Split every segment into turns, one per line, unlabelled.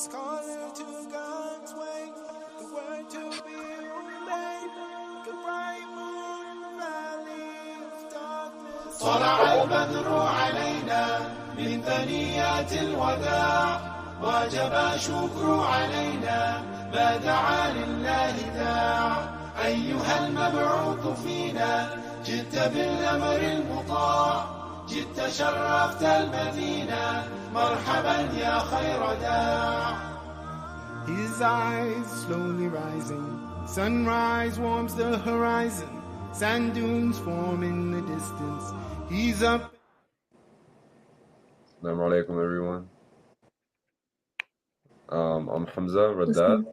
Calling to God's way, the word to be obeyed. The bright moon valley of darkness. طلع البدر علينا من ثنيات الوداع وجب شكر علينا ما دعا لله داع أيها المبعوث فينا جئت بالأمر المطاع جئت شرفت المدينة مرحبا يا خير داع. His eyes slowly rising, sunrise warms the horizon, sand dunes form in the distance, he's up.
Assalamu alaikum, everyone. I'm Hamza Raddad.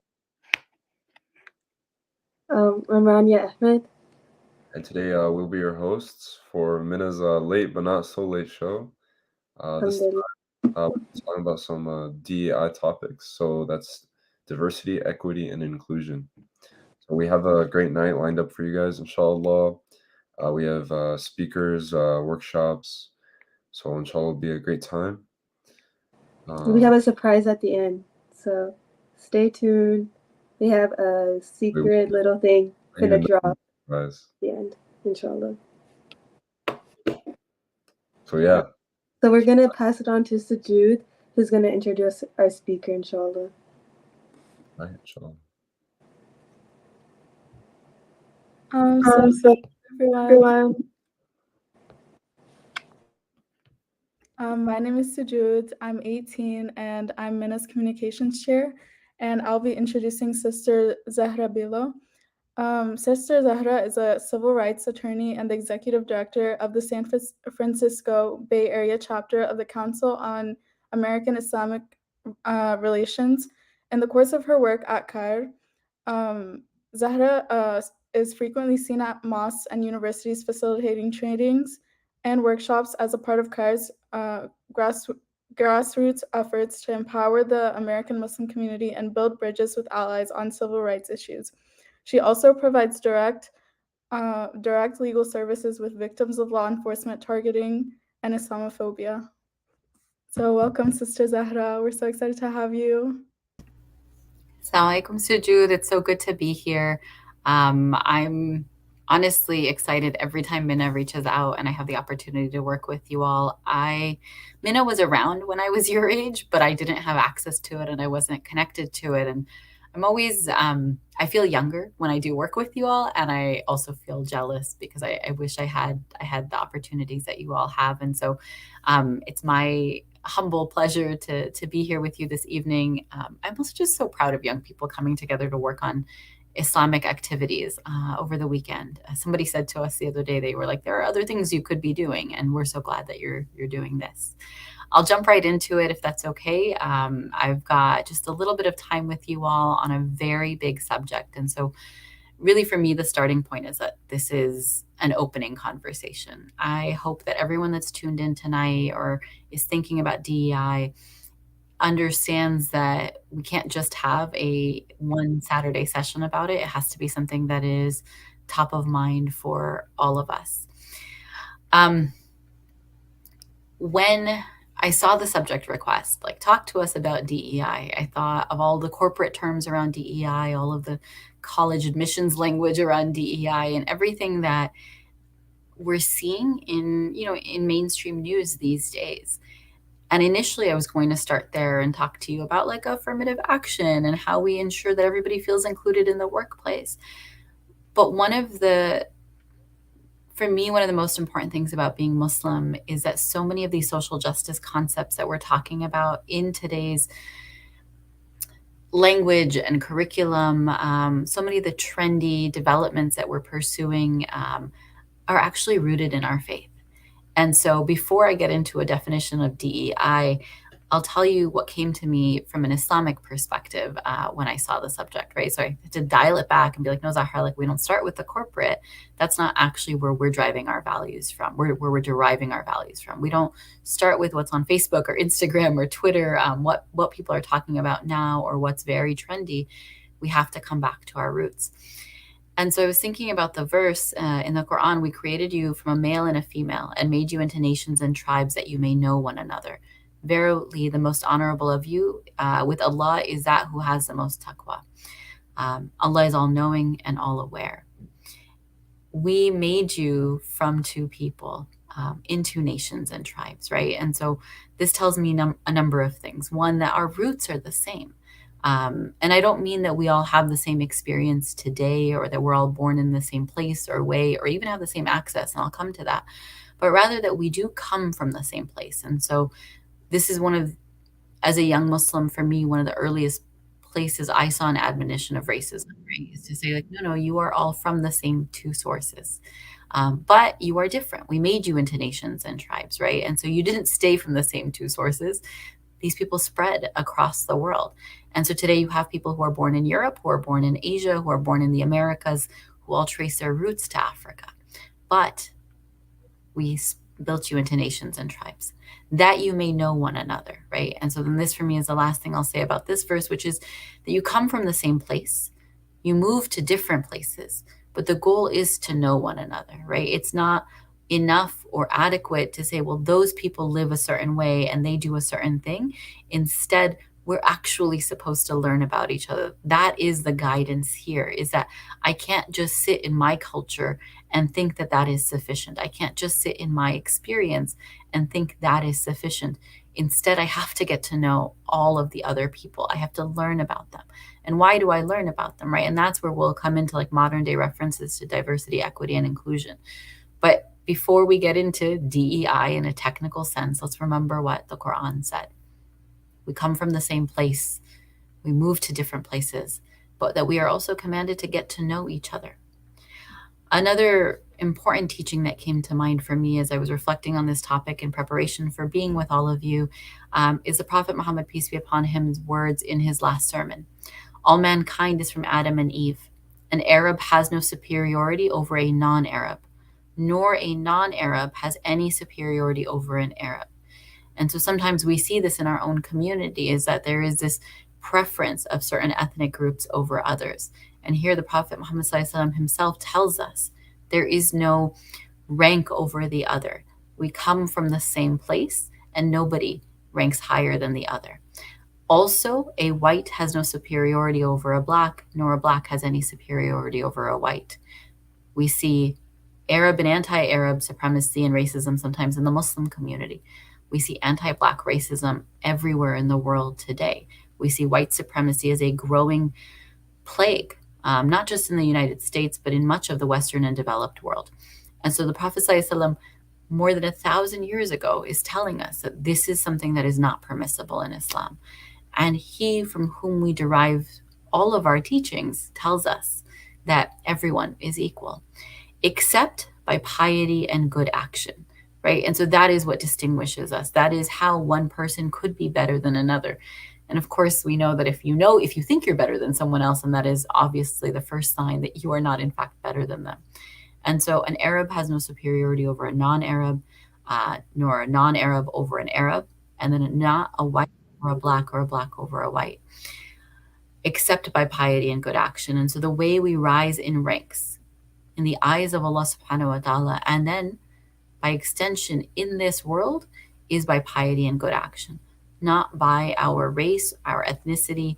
I'm Rania Ahmed.
And today we'll be your hosts for MYNA's late but not so late show. This time we're talking about some DEI topics. So that's diversity, equity, and inclusion. So we have a great night lined up for you guys, inshallah. We have speakers, workshops. So inshallah, it'll be a great time.
We have a surprise at the end. So stay tuned. We have a secret little thing gonna drop at the end, inshallah.
So yeah.
So we're gonna pass it on to Sajud, who's gonna introduce our speaker, inshallah.
Right, inshallah.
So everyone. My name is Sajud. I'm 18 and I'm MYNA's communications chair, and I'll be introducing Sister Zahra Bilo. Sister Zahra is a civil rights attorney and the executive director of the San Francisco Bay Area chapter of the Council on American Islamic Relations. In the course of her work at CAIR, Zahra is frequently seen at mosques and universities facilitating trainings and workshops as a part of CAIR's grassroots efforts to empower the American Muslim community and build bridges with allies on civil rights issues. She also provides direct legal services with victims of law enforcement targeting and Islamophobia. So welcome, Sister Zahra. We're so excited to have you.
Assalamu alaikum, Sujud. It's so good to be here. I'm honestly excited every time MYNA reaches out and I have the opportunity to work with you all. MYNA was around when I was your age, but I didn't have access to it and I wasn't connected to it. And I'm always, I feel younger when I do work with you all. And I also feel jealous because I wish I had the opportunities that you all have. And so it's my humble pleasure to be here with you this evening. I'm also just so proud of young people coming together to work on Islamic activities over the weekend. Somebody said to us the other day, they were like, there are other things you could be doing. And we're so glad that you're doing this. I'll jump right into it if that's okay. I've got just a little bit of time with you all on a very big subject. And so really for me, the starting point is that this is an opening conversation. I hope that everyone that's tuned in tonight or is thinking about DEI understands that we can't just have a one Saturday session about it. It has to be something that is top of mind for all of us. When I saw the subject request, like talk to us about DEI, I thought of all the corporate terms around DEI, all of the college admissions language around DEI, and everything that we're seeing in mainstream news these days. And initially I was going to start there and talk to you about like affirmative action and how we ensure that everybody feels included in the workplace. But one of the most important things about being Muslim is that so many of these social justice concepts that we're talking about in today's language and curriculum, so many of the trendy developments that we're pursuing are actually rooted in our faith. And so before I get into a definition of DEI, I'll tell you what came to me from an Islamic perspective when I saw the subject, right? So I had to dial it back and be like, no, Zahra, like we don't start with the corporate. That's not actually where we're driving our values from, where we're deriving our values from. We don't start with what's on Facebook or Instagram or Twitter, what people are talking about now or what's very trendy. We have to come back to our roots. And so I was thinking about the verse in the Quran, we created you from a male and a female and made you into nations and tribes that you may know one another. Verily, the most honorable of you with Allah is that who has the most taqwa. Allah is all-knowing and all-aware. We made you from two people into nations and tribes, right? And so this tells me a number of things. One, that our roots are the same. And I don't mean that we all have the same experience today, or that we're all born in the same place or way, or even have the same access, and I'll come to that, but rather that we do come from the same place. And so this is one of, as a young Muslim, for me, one of the earliest places I saw an admonition of racism, right? Is to say, like, no, you are all from the same two sources. But you are different. We made you into nations and tribes, right? And so you didn't stay from the same two sources. These people spread across the world. And so today you have people who are born in Europe, who are born in Asia, who are born in the Americas, who all trace their roots to Africa. But we built you into nations and tribes, that you may know one another, right? And so then this for me is the last thing I'll say about this verse, which is that you come from the same place, you move to different places, but the goal is to know one another, right? It's not enough or adequate to say, well, those people live a certain way and they do a certain thing. Instead, we're actually supposed to learn about each other. That is the guidance here, is that I can't just sit in my culture and think that that is sufficient. I can't just sit in my experience and think that is sufficient. Instead, I have to get to know all of the other people. I have to learn about them. And why do I learn about them, right? And that's where we'll come into like modern day references to diversity, equity, and inclusion. But before we get into DEI in a technical sense, let's remember what the Quran said. We come from the same place. We move to different places, but that we are also commanded to get to know each other. Another important teaching that came to mind for me as I was reflecting on this topic in preparation for being with all of you is the Prophet Muhammad, peace be upon him's words in his last sermon. All mankind is from Adam and Eve. An Arab has no superiority over a non-Arab, nor a non-Arab has any superiority over an Arab. And so sometimes we see this in our own community, is that there is this preference of certain ethnic groups over others. And here the Prophet Muhammad ﷺ himself tells us there is no rank over the other. We come from the same place and nobody ranks higher than the other. Also, a white has no superiority over a black, nor a black has any superiority over a white. We see Arab and anti-Arab supremacy and racism sometimes in the Muslim community. We see anti-Black racism everywhere in the world today. We see white supremacy as a growing plague, not just in the United States, but in much of the Western and developed world. And so the Prophet ﷺ, more than 1,000 years ago, is telling us that this is something that is not permissible in Islam. And he from whom we derive all of our teachings tells us that everyone is equal, except by piety and good action. Right? And so that is what distinguishes us. That is how one person could be better than another. And of course, we know that if you think you're better than someone else, and that is obviously the first sign that you are not in fact better than them. And so an Arab has no superiority over a non-Arab, nor a non-Arab over an Arab, and then not a white or a black over a white, except by piety and good action. And so the way we rise in ranks in the eyes of Allah subhanahu wa ta'ala, and then by extension in this world, is by piety and good action, not by our race, our ethnicity,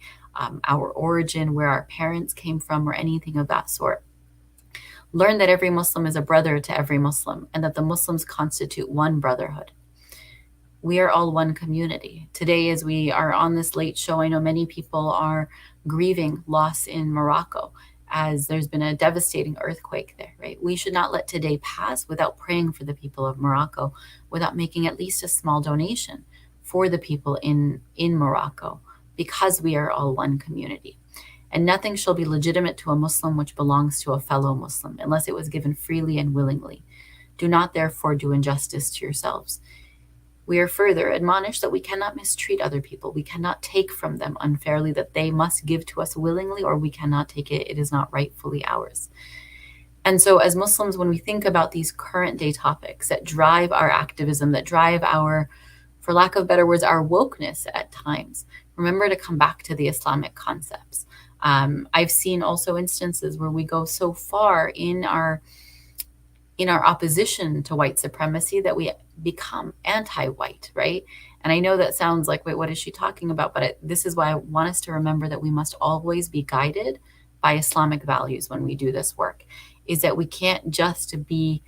our origin, where our parents came from, or anything of that sort. Learn that every Muslim is a brother to every Muslim, and that the Muslims constitute one brotherhood. We are all one community. Today, as we are on this late show, I know many people are grieving loss in Morocco, as there's been a devastating earthquake there, right? We should not let today pass without praying for the people of Morocco, without making at least a small donation for the people in Morocco, because we are all one community. And nothing shall be legitimate to a Muslim which belongs to a fellow Muslim, unless it was given freely and willingly. Do not therefore do injustice to yourselves. We are further admonished that we cannot mistreat other people. We cannot take from them unfairly, that they must give to us willingly, or we cannot take it. It is not rightfully ours. And so as Muslims, when we think about these current day topics that drive our activism, that drive our, for lack of better words, our wokeness at times, remember to come back to the Islamic concepts. I've seen also instances where we go so far in our opposition to white supremacy that we become anti-white, right? And I know that sounds like, wait, what is she talking about? But this is why I want us to remember that we must always be guided by Islamic values when we do this work, is that we can't just be,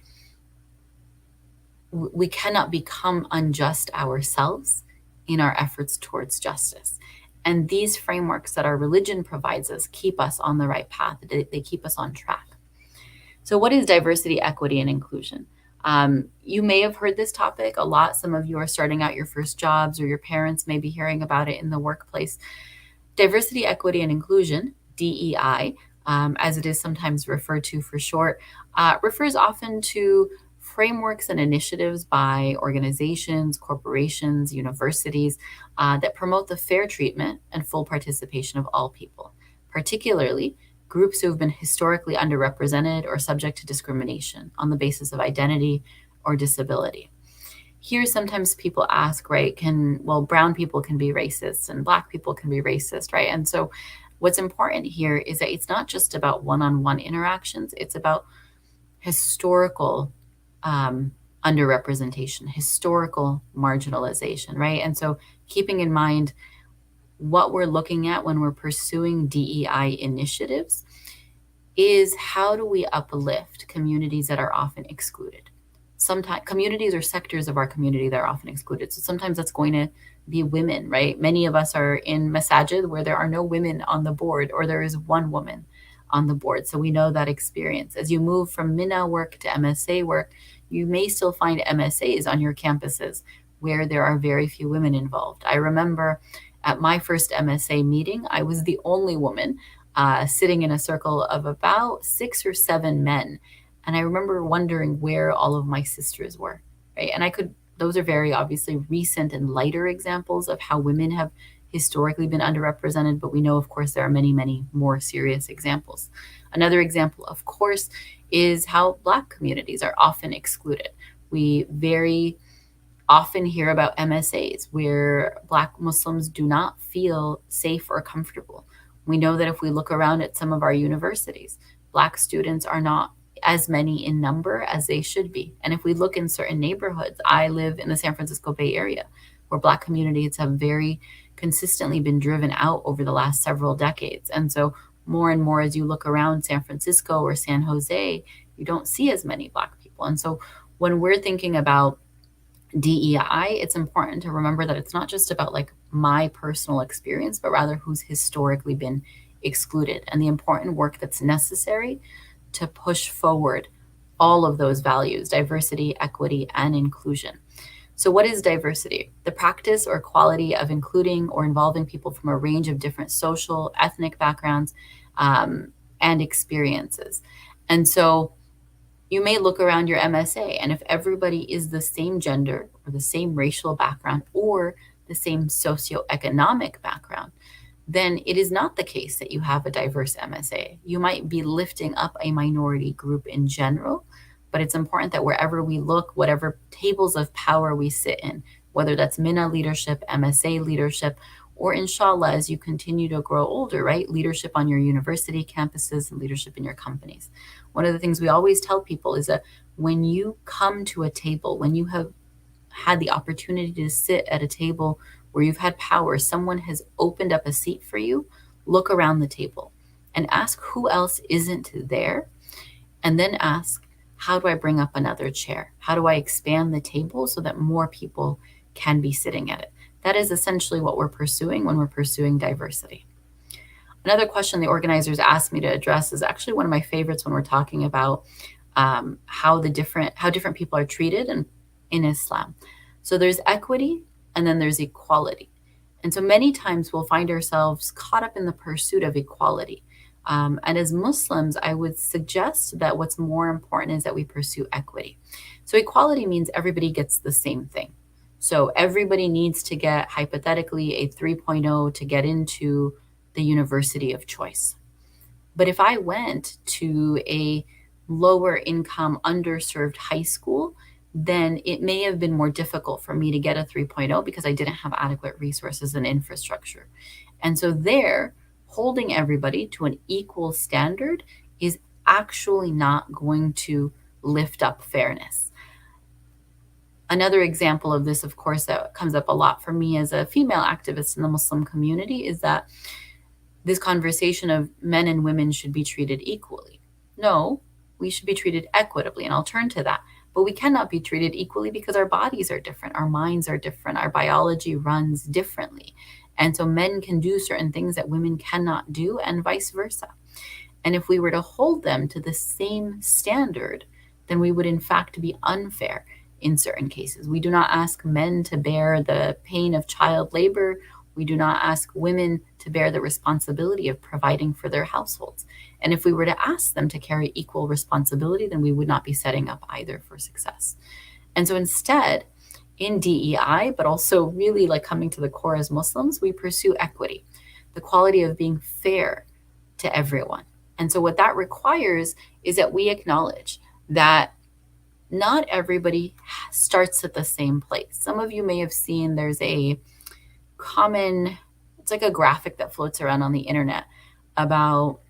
we cannot become unjust ourselves in our efforts towards justice. And these frameworks that our religion provides us keep us on the right path. They keep us on track. So what is diversity, equity, and inclusion? You may have heard this topic a lot. Some of you are starting out your first jobs, or your parents may be hearing about it in the workplace. Diversity, equity, and inclusion, DEI, as it is sometimes referred to for short, refers often to frameworks and initiatives by organizations, corporations, universities that promote the fair treatment and full participation of all people, particularly groups who have been historically underrepresented or subject to discrimination on the basis of identity or disability. Here, sometimes people ask, right, brown people can be racist and Black people can be racist, right? And so what's important here is that it's not just about one-on-one interactions, it's about historical underrepresentation, historical marginalization, right? And so keeping in mind what we're looking at when we're pursuing DEI initiatives is how do we uplift communities that are often excluded? Sometimes communities or sectors of our community that are often excluded. So sometimes that's going to be women, right? Many of us are in masajid where there are no women on the board, or there is one woman on the board. So we know that experience. As you move from MYNA work to MSA work, you may still find MSAs on your campuses where there are very few women involved. I remember at my first MSA meeting, I was the only woman sitting in a circle of about 6 or 7 men. And I remember wondering where all of my sisters were, right? And those are very obviously recent and lighter examples of how women have historically been underrepresented, but we know, of course, there are many, many more serious examples. Another example, of course, is how Black communities are often excluded. We very often hear about MSAs where Black Muslims do not feel safe or comfortable. We know that if we look around at some of our universities, Black students are not as many in number as they should be. And if we look in certain neighborhoods, I live in the San Francisco Bay Area, where Black communities have very consistently been driven out over the last several decades. And so more and more, as you look around San Francisco or San Jose, you don't see as many Black people. And so when we're thinking about DEI, it's important to remember that it's not just about like my personal experience, but rather who's historically been excluded and the important work that's necessary to push forward all of those values: diversity, equity, and inclusion. So what is diversity? The practice or quality of including or involving people from a range of different social, ethnic backgrounds and experiences. And so you may look around your MSA, and if everybody is the same gender or the same racial background or the same socioeconomic background, then it is not the case that you have a diverse MSA. You might be lifting up a minority group in general, but it's important that wherever we look, whatever tables of power we sit in, whether that's MYNA leadership, MSA leadership, or inshallah, as you continue to grow older, right, leadership on your university campuses and leadership in your companies. One of the things we always tell people is that when you come to a table, when you have had the opportunity to sit at a table where you've had power, someone has opened up a seat for you, look around the table and ask who else isn't there. And then ask, how do I bring up another chair? How do I expand the table so that more people can be sitting at it? That is essentially what we're pursuing when we're pursuing diversity. Another question the organizers asked me to address is actually one of my favorites when we're talking about how different people are treated in Islam. So there's equity, and then there's equality. And so many times we'll find ourselves caught up in the pursuit of equality. And as Muslims, I would suggest that what's more important is that we pursue equity. So equality means everybody gets the same thing. So everybody needs to get, hypothetically, a 3.0 to get into the university of choice. But if I went to a lower income, underserved high school, then it may have been more difficult for me to get a 3.0 because I didn't have adequate resources and infrastructure. And so there, holding everybody to an equal standard is actually not going to lift up fairness. Another example of this, of course, that comes up a lot for me as a female activist in the Muslim community is that this conversation of men and women should be treated equally. No, we should be treated equitably, and I'll turn to that. But we cannot be treated equally because our bodies are different, our minds are different, our biology runs differently. And so men can do certain things that women cannot do, and vice versa. And if we were to hold them to the same standard, then we would in fact be unfair in certain cases. We do not ask men to bear the pain of child labor. We do not ask women to bear the responsibility of providing for their households. And if we were to ask them to carry equal responsibility, then we would not be setting up either for success. And so instead, in DEI, but also really like coming to the core as Muslims, we pursue equity, the quality of being fair to everyone. And so what that requires is that we acknowledge that not everybody starts at the same place. Some of you may have seen there's a common, it's like a graphic that floats around on the internet about,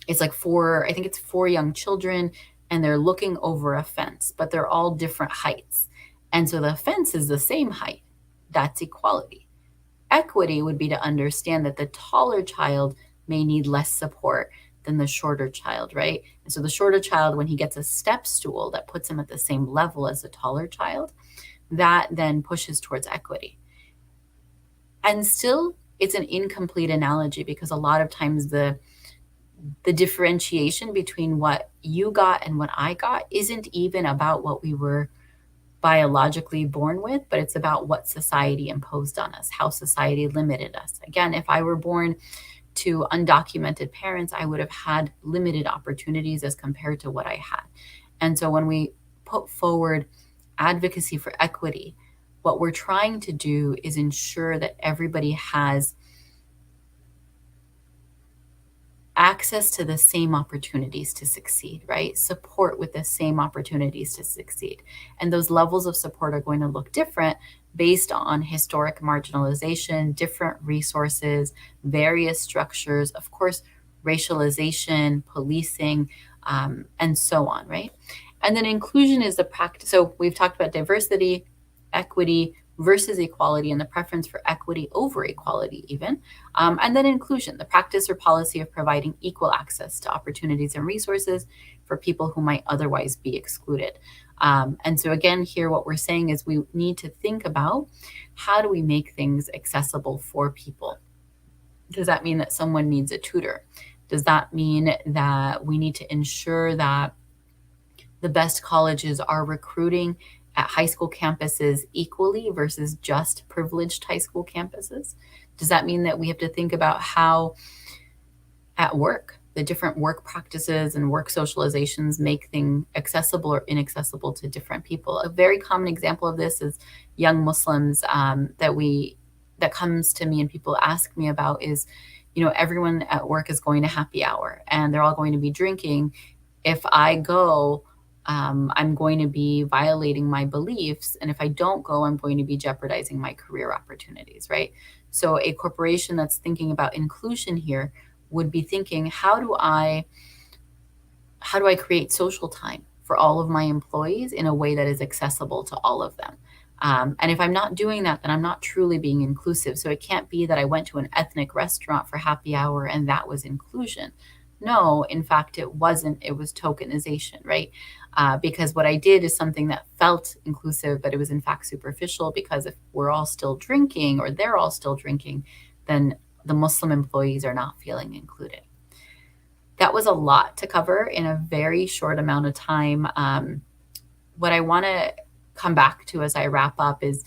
it's like I think it's 4 young children, and they're looking over a fence, but they're all different heights. And so the fence is the same height. That's equality. Equity would be to understand that the taller child may need less support than the shorter child, right? And so the shorter child, when he gets a step stool that puts him at the same level as the taller child, that then pushes towards equity. And still, it's an incomplete analogy because a lot of times the differentiation between what you got and what I got isn't even about what we were biologically born with, but it's about what society imposed on us, how society limited us. Again, if I were born to undocumented parents, I would have had limited opportunities as compared to what I had. And so when we put forward advocacy for equity, what we're trying to do is ensure that everybody has access to the same opportunities to succeed, right? Support with the same opportunities to succeed. And those levels of support are going to look different based on historic marginalization, different resources, various structures, of course, racialization, policing, and so on, right? And then inclusion is the practice. So we've talked about diversity, equity versus equality, and the preference for equity over equality even. And then inclusion, the practice or policy of providing equal access to opportunities and resources for people who might otherwise be excluded. And so again, here what we're saying is we need to think about how do we make things accessible for people? Does that mean that someone needs a tutor? Does that mean that we need to ensure that the best colleges are recruiting at high school campuses equally versus just privileged high school campuses? Does that mean that we have to think about how at work, the different work practices and work socializations make things accessible or inaccessible to different people? A very common example of this is young Muslims that comes to me and people ask me about is, everyone at work is going to happy hour and they're all going to be drinking. If I go, I'm going to be violating my beliefs. And if I don't go, I'm going to be jeopardizing my career opportunities, right? So a corporation that's thinking about inclusion here would be thinking, how do I create social time for all of my employees in a way that is accessible to all of them? And if I'm not doing that, then I'm not truly being inclusive. So it can't be that I went to an ethnic restaurant for happy hour and that was inclusion. No, in fact, it wasn't. It was tokenization, right? Because what I did is something that felt inclusive, but it was in fact superficial, because if we're all still drinking or they're all still drinking, then the Muslim employees are not feeling included. That was a lot to cover in a very short amount of time. What I want to come back to as I wrap up is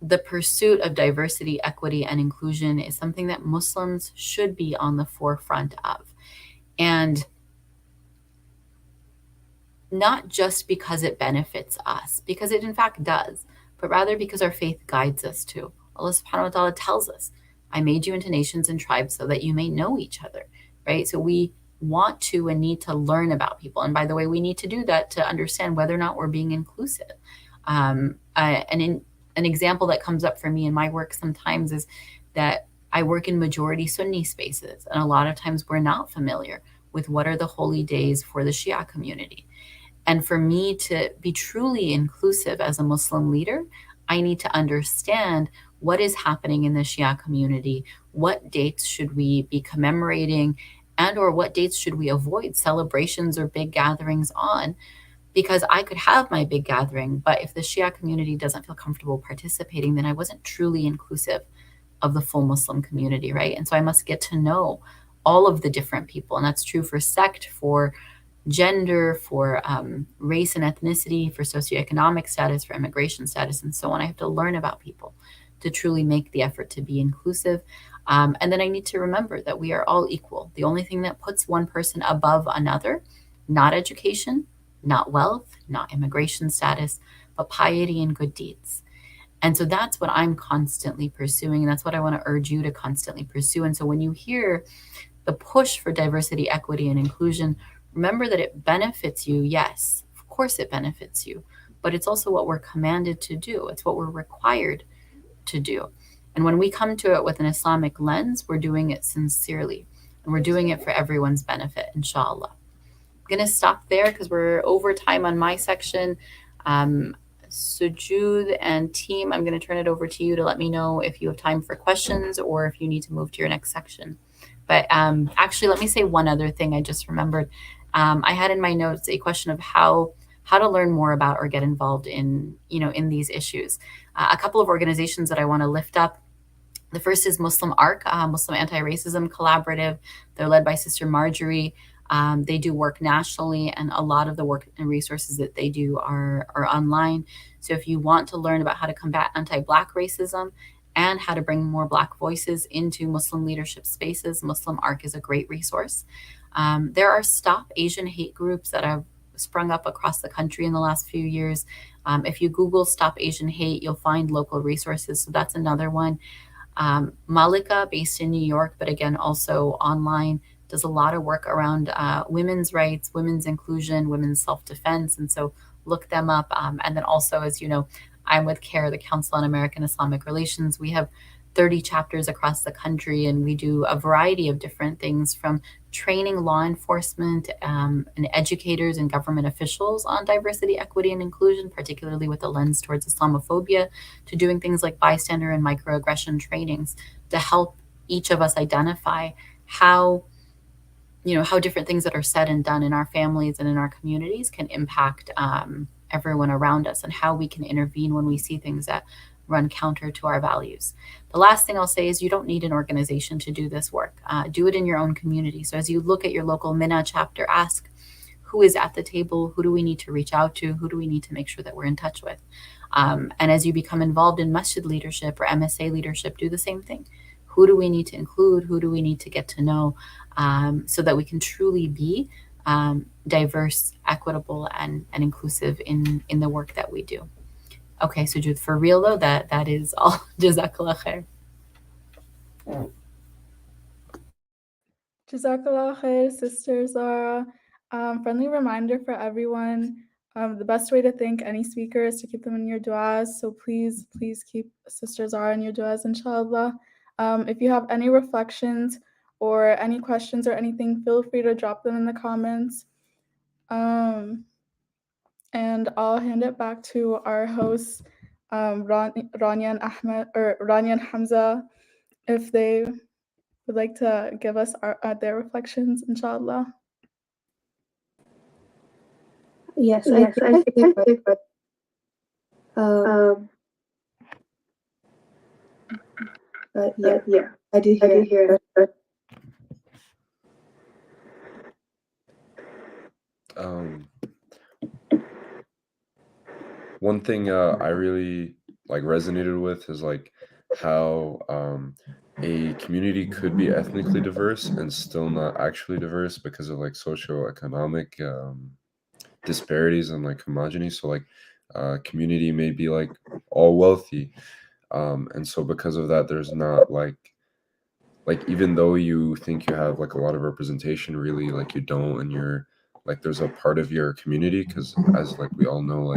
the pursuit of diversity, equity, and inclusion is something that Muslims should be on the forefront of. And not just because it benefits us, because it in fact does, but rather because our faith guides us to. Allah subhanahu wa ta'ala tells us, I made you into nations and tribes so that you may know each other, right? So we want to and need to learn about people. And by the way, we need to do that to understand whether or not we're being inclusive. And an example that comes up for me in my work sometimes is that I work in majority Sunni spaces. And a lot of times we're not familiar with what are the holy days for the Shia community. And for me to be truly inclusive as a Muslim leader, I need to understand what is happening in the Shia community, what dates should we be commemorating, and or what dates should we avoid celebrations or big gatherings on. Because I could have my big gathering, but if the Shia community doesn't feel comfortable participating, then I wasn't truly inclusive of the full Muslim community, right? And so I must get to know all of the different people. And that's true for sect, for gender, for race and ethnicity, for socioeconomic status, for immigration status, and so on. I have to learn about people to truly make the effort to be inclusive. And then I need to remember that we are all equal. The only thing that puts one person above another, not education, not wealth, not immigration status, but piety and good deeds. And so that's what I'm constantly pursuing. And that's what I want to urge you to constantly pursue. And so when you hear the push for diversity, equity, and inclusion, remember that it benefits you. Yes, of course it benefits you, but it's also what we're commanded to do. It's what we're required to do. And when we come to it with an Islamic lens, we're doing it sincerely and we're doing it for everyone's benefit, inshallah. I'm going to stop there because we're over time on my section. Sujud and team, I'm going to turn it over to you to let me know if you have time for questions or if you need to move to your next section. But actually, let me say one other thing I just remembered. I had in my notes a question of how to learn more about or get involved in, in these issues. A couple of organizations that I want to lift up. The first is Muslim ARC, Muslim Anti-Racism Collaborative. They're led by Sister Marjorie. They do work nationally, and a lot of the work and resources that they do are online. So if you want to learn about how to combat anti-Black racism and how to bring more Black voices into Muslim leadership spaces, Muslim ARC is a great resource. There are Stop Asian Hate groups that have sprung up across the country in the last few years. If you Google Stop Asian Hate, you'll find local resources. So that's another one. Malika, based in New York, but again, also online, does a lot of work around women's rights, women's inclusion, women's self-defense. And so look them up. And then also, as you know, I'm with CARE, the Council on American Islamic Relations. We have 30 chapters across the country, and we do a variety of different things, from training law enforcement and educators and government officials on diversity, equity, and inclusion, particularly with a lens towards Islamophobia, to doing things like bystander and microaggression trainings to help each of us identify how different things that are said and done in our families and in our communities can impact everyone around us, and how we can intervene when we see things that run counter to our values. The last thing I'll say is you don't need an organization to do this work. Do it in your own community. So as you look at your local MYNA chapter, ask, who is at the table? Who do we need to reach out to? Who do we need to make sure that we're in touch with? And as you become involved in masjid leadership or MSA leadership, do the same thing. Who do we need to include? Who do we need to get to know, so that we can truly be diverse, equitable, and inclusive in the work that we do. Okay, so Jude, for real though, that is all. Jazakallah khair.
Jazakallah khair, Sister Zara. Friendly reminder for everyone, the best way to thank any speaker is to keep them in your du'as. So please keep Sister Zara in your du'as, inshallah. If you have any reflections or any questions or anything, feel free to drop them in the comments. And I'll hand it back to our hosts, Rania and Ahmed, or Rania and Hamza, if they would like to give us their reflections, inshallah.
Yes, I think but yeah, I do hear it.
One thing I really resonated with is how a community could be ethnically diverse and still not actually diverse because of socioeconomic disparities and homogeny. So community may be all wealthy, and so because of that, there's not even though you think you have a lot of representation, really you don't, and you're there's a part of your community, because as we all know,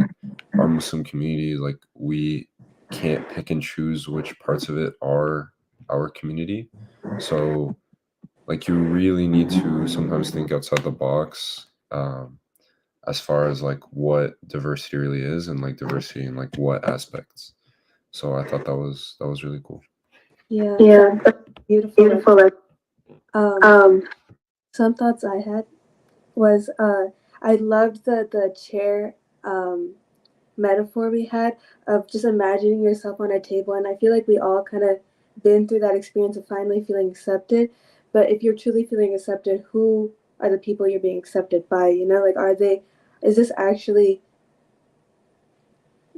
our Muslim community, we can't pick and choose which parts of it are our community. So you really need to sometimes think outside the box, as far as like what diversity really is, and like diversity in like what aspects. So I thought that was really cool.
Yeah, beautiful. Some thoughts I had was I loved the chair metaphor we had of just imagining yourself on a table, and I feel like we all kind of been through that experience of finally feeling accepted. But if you're truly feeling accepted, who are the people you're being accepted by? You know, like is this actually,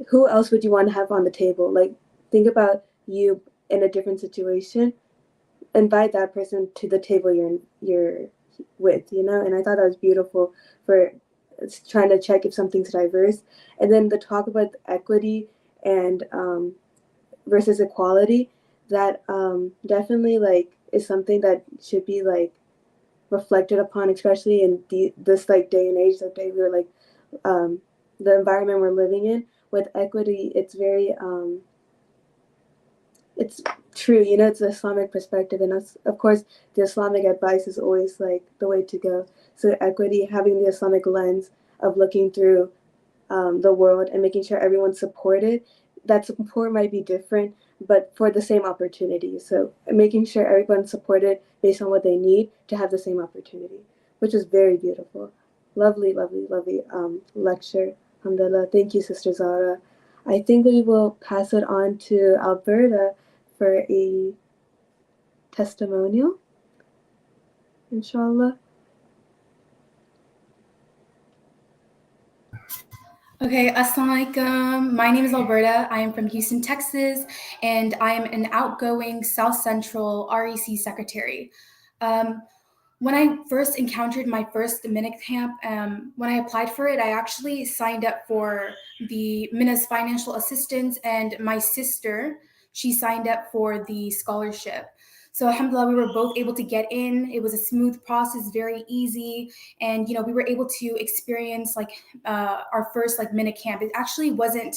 who else would you want to have on the table? Like, think about you in a different situation, invite that person to the table you're with, you know. And I thought that was beautiful for trying to check if something's diverse. And then the talk about equity and versus equality, that definitely like is something that should be like reflected upon, especially in this like day and age, that day we're like the environment we're living in. With equity, it's very it's true, you know, it's the Islamic perspective, and of course the Islamic advice is always like the way to go. So equity, having the Islamic lens of looking through the world and making sure everyone's supported. That support might be different, but for the same opportunity. So making sure everyone's supported based on what they need to have the same opportunity, which is very beautiful. Lovely, lovely, lovely lecture. Alhamdulillah. Thank you, Sister Zara. I think we will pass it on to Alberta for a testimonial, inshallah.
Okay, Assalamu alaikum. My name is Alberta. I am from Houston, Texas, and I am an outgoing South Central REC secretary. When I first encountered my first MYNA camp, when I applied for it, I actually signed up for the MYNA's financial assistance, and my sister, she signed up for the scholarship. So alhamdulillah, we were both able to get in. It was a smooth process, very easy. And, you know, we were able to experience like our first like MYNA camp. It actually wasn't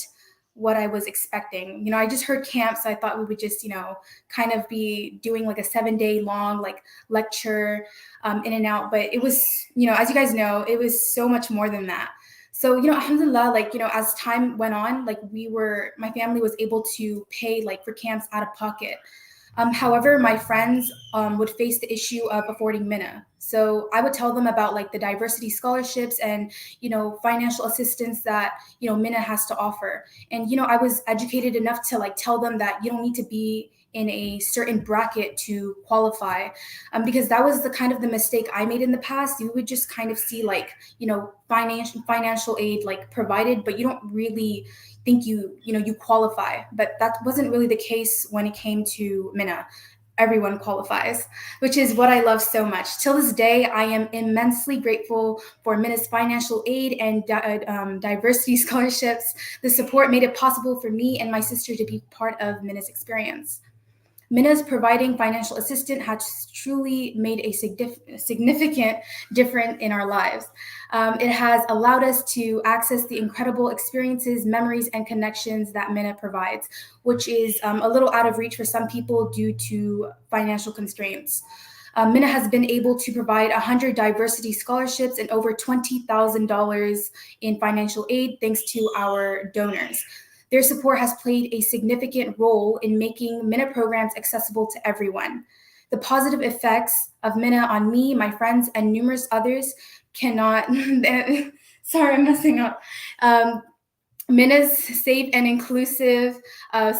what I was expecting. You know, I just heard camp, so I thought we would just, you know, kind of be doing like a 7-day long like lecture in and out. But it was, you know, as you guys know, it was so much more than that. So, you know, alhamdulillah, like, you know, as time went on, like my family was able to pay like for camps out of pocket. However, my friends would face the issue of affording MYNA. So I would tell them about like the diversity scholarships and, you know, financial assistance that, you know, MYNA has to offer. And, you know, I was educated enough to like tell them that you don't need to be in a certain bracket to qualify, because that was the kind of the mistake I made in the past. You would just kind of see like, you know, financial aid like provided, but you don't really think you qualify. But that wasn't really the case when it came to MYNA. Everyone qualifies, which is what I love so much. Till this day, I am immensely grateful for MYNA's financial aid and diversity scholarships. The support made it possible for me and my sister to be part of MYNA's experience. MYNA's providing financial assistance has truly made a significant difference in our lives. It has allowed us to access the incredible experiences, memories, and connections that MYNA provides, which is a little out of reach for some people due to financial constraints. MYNA has been able to provide 100 diversity scholarships and over $20,000 in financial aid thanks to our donors. Their support has played a significant role in making MYNA programs accessible to everyone. The positive effects of MYNA on me, my friends, and numerous others cannot, sorry, I'm messing up. MYNA's safe and inclusive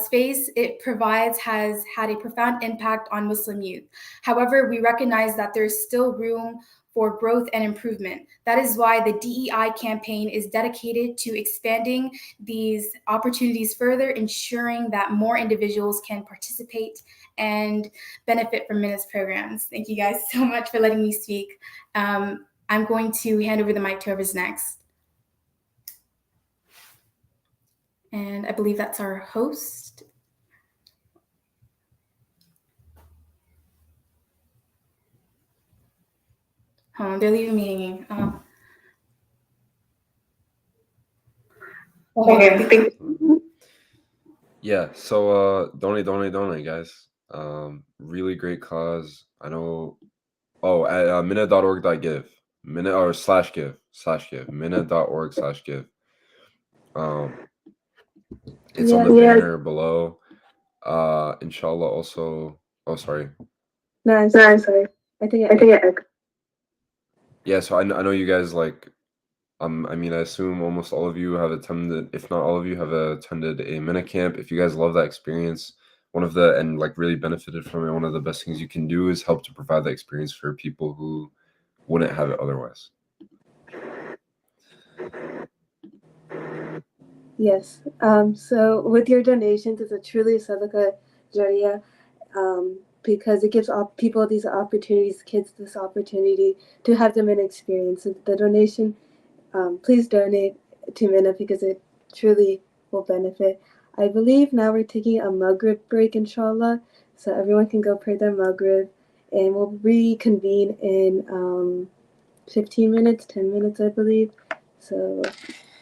space it provides has had a profound impact on Muslim youth. However, we recognize that there's still room for growth and improvement. That is why the DEI campaign is dedicated to expanding these opportunities further, ensuring that more individuals can participate and benefit from MYNA's programs. Thank you guys so much for letting me speak. I'm going to hand over the mic to whoever's next. And I believe that's our host. Oh, they're leaving me hanging. Okay.
Yeah, so donate, guys. Really great cause. I know. Oh, at mina.org.give. MYNA or /give MYNA.org/give. It's on the banner below. Inshallah also. Oh, sorry.
No, I'm sorry. I think it.
Yeah, so I know you guys like. I mean, I assume almost all of you have attended, if not all of you, have attended a MYNA camp. If you guys love that experience, and like really benefited from it, one of the best things you can do is help to provide that experience for people who wouldn't have it otherwise.
Yes. So with your donations, it's a truly sadaqah jariyah, because it gives people these opportunities, kids this opportunity to have them an experience. So the donation, please donate to MYNA because it truly will benefit. I believe now we're taking a Maghrib break, inshallah, so everyone can go pray their Maghrib, and we'll reconvene in 15 minutes, 10 minutes, I believe. So,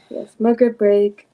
yes, Maghrib break.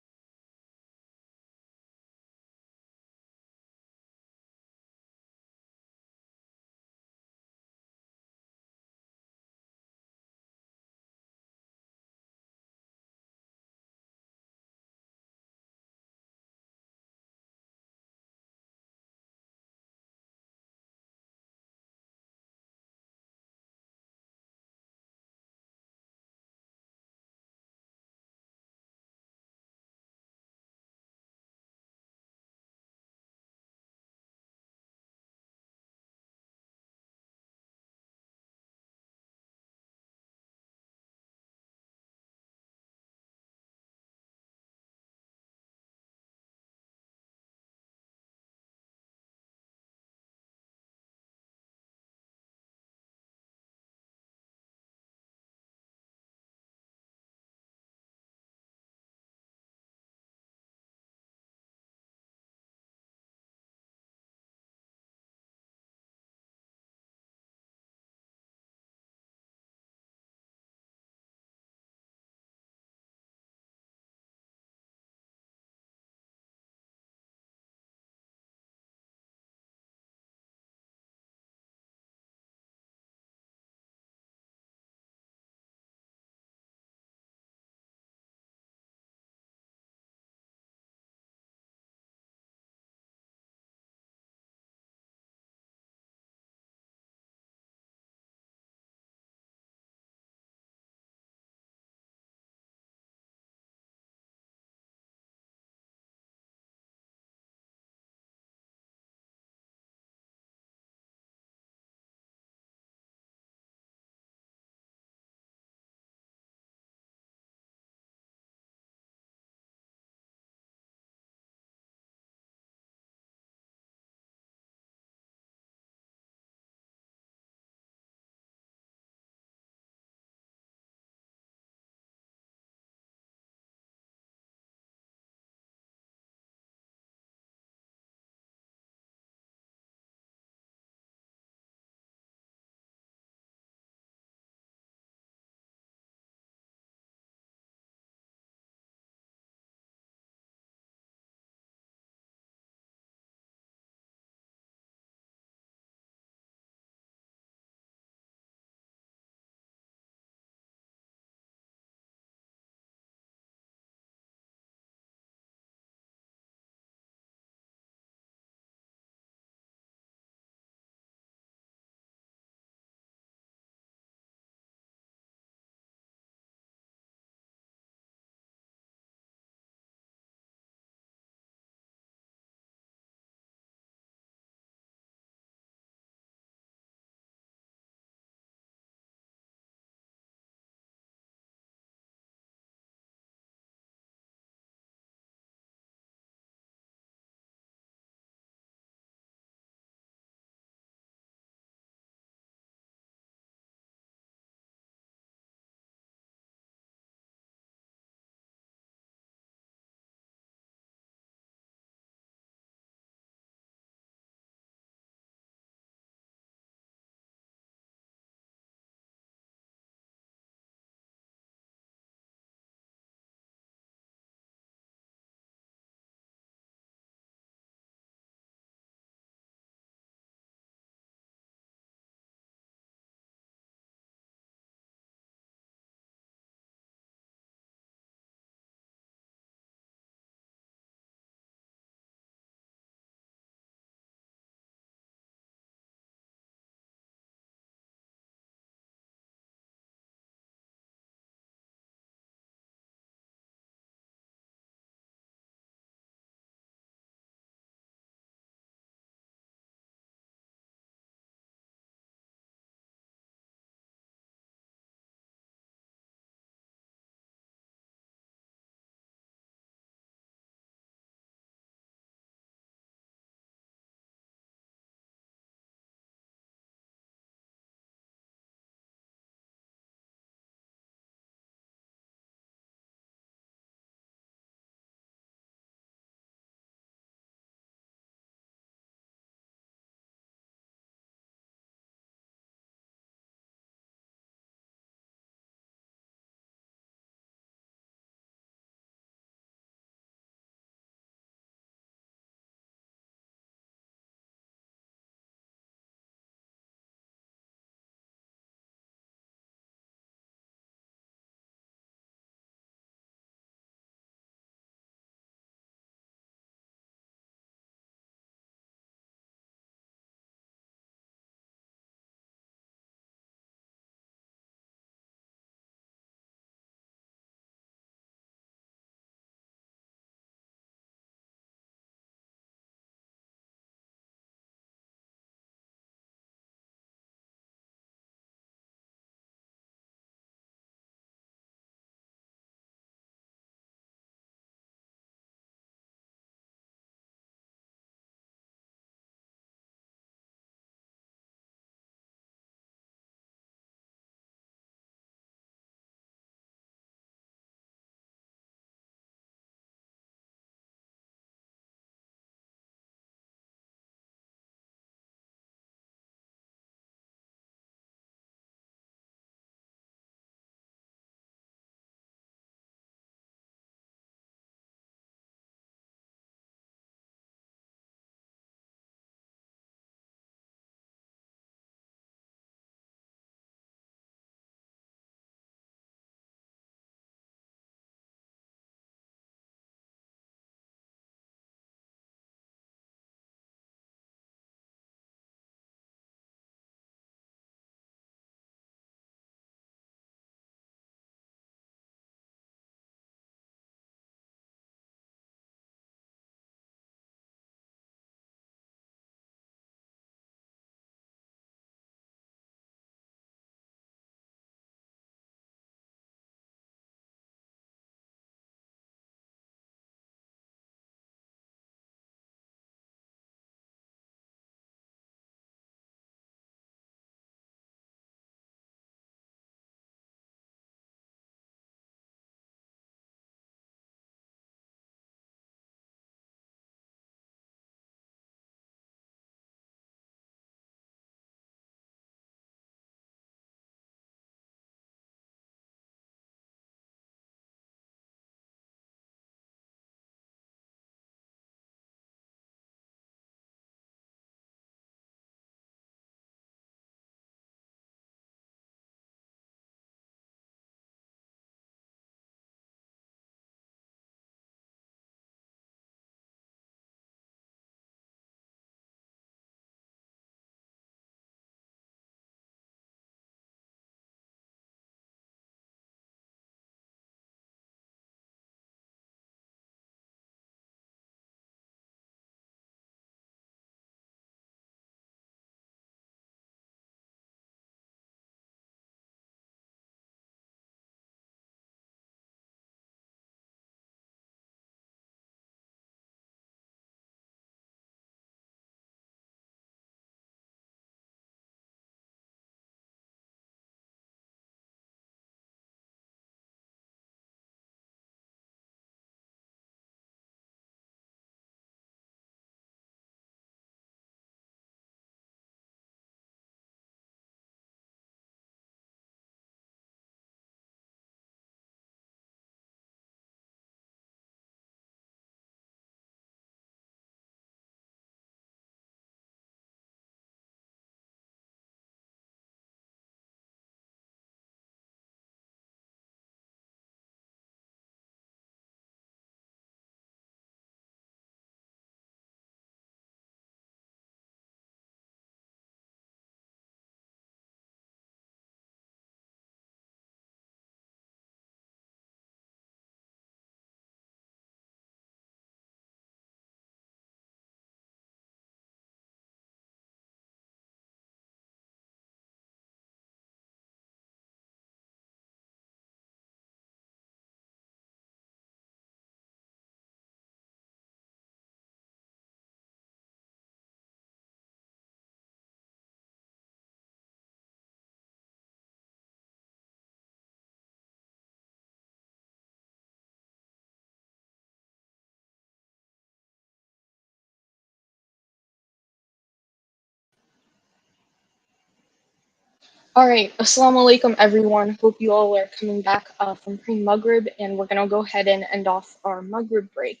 All right, Assalamu alaikum, everyone. Hope you all are coming back from pre-Maghrib, and we're going to go ahead and end off our Maghrib break.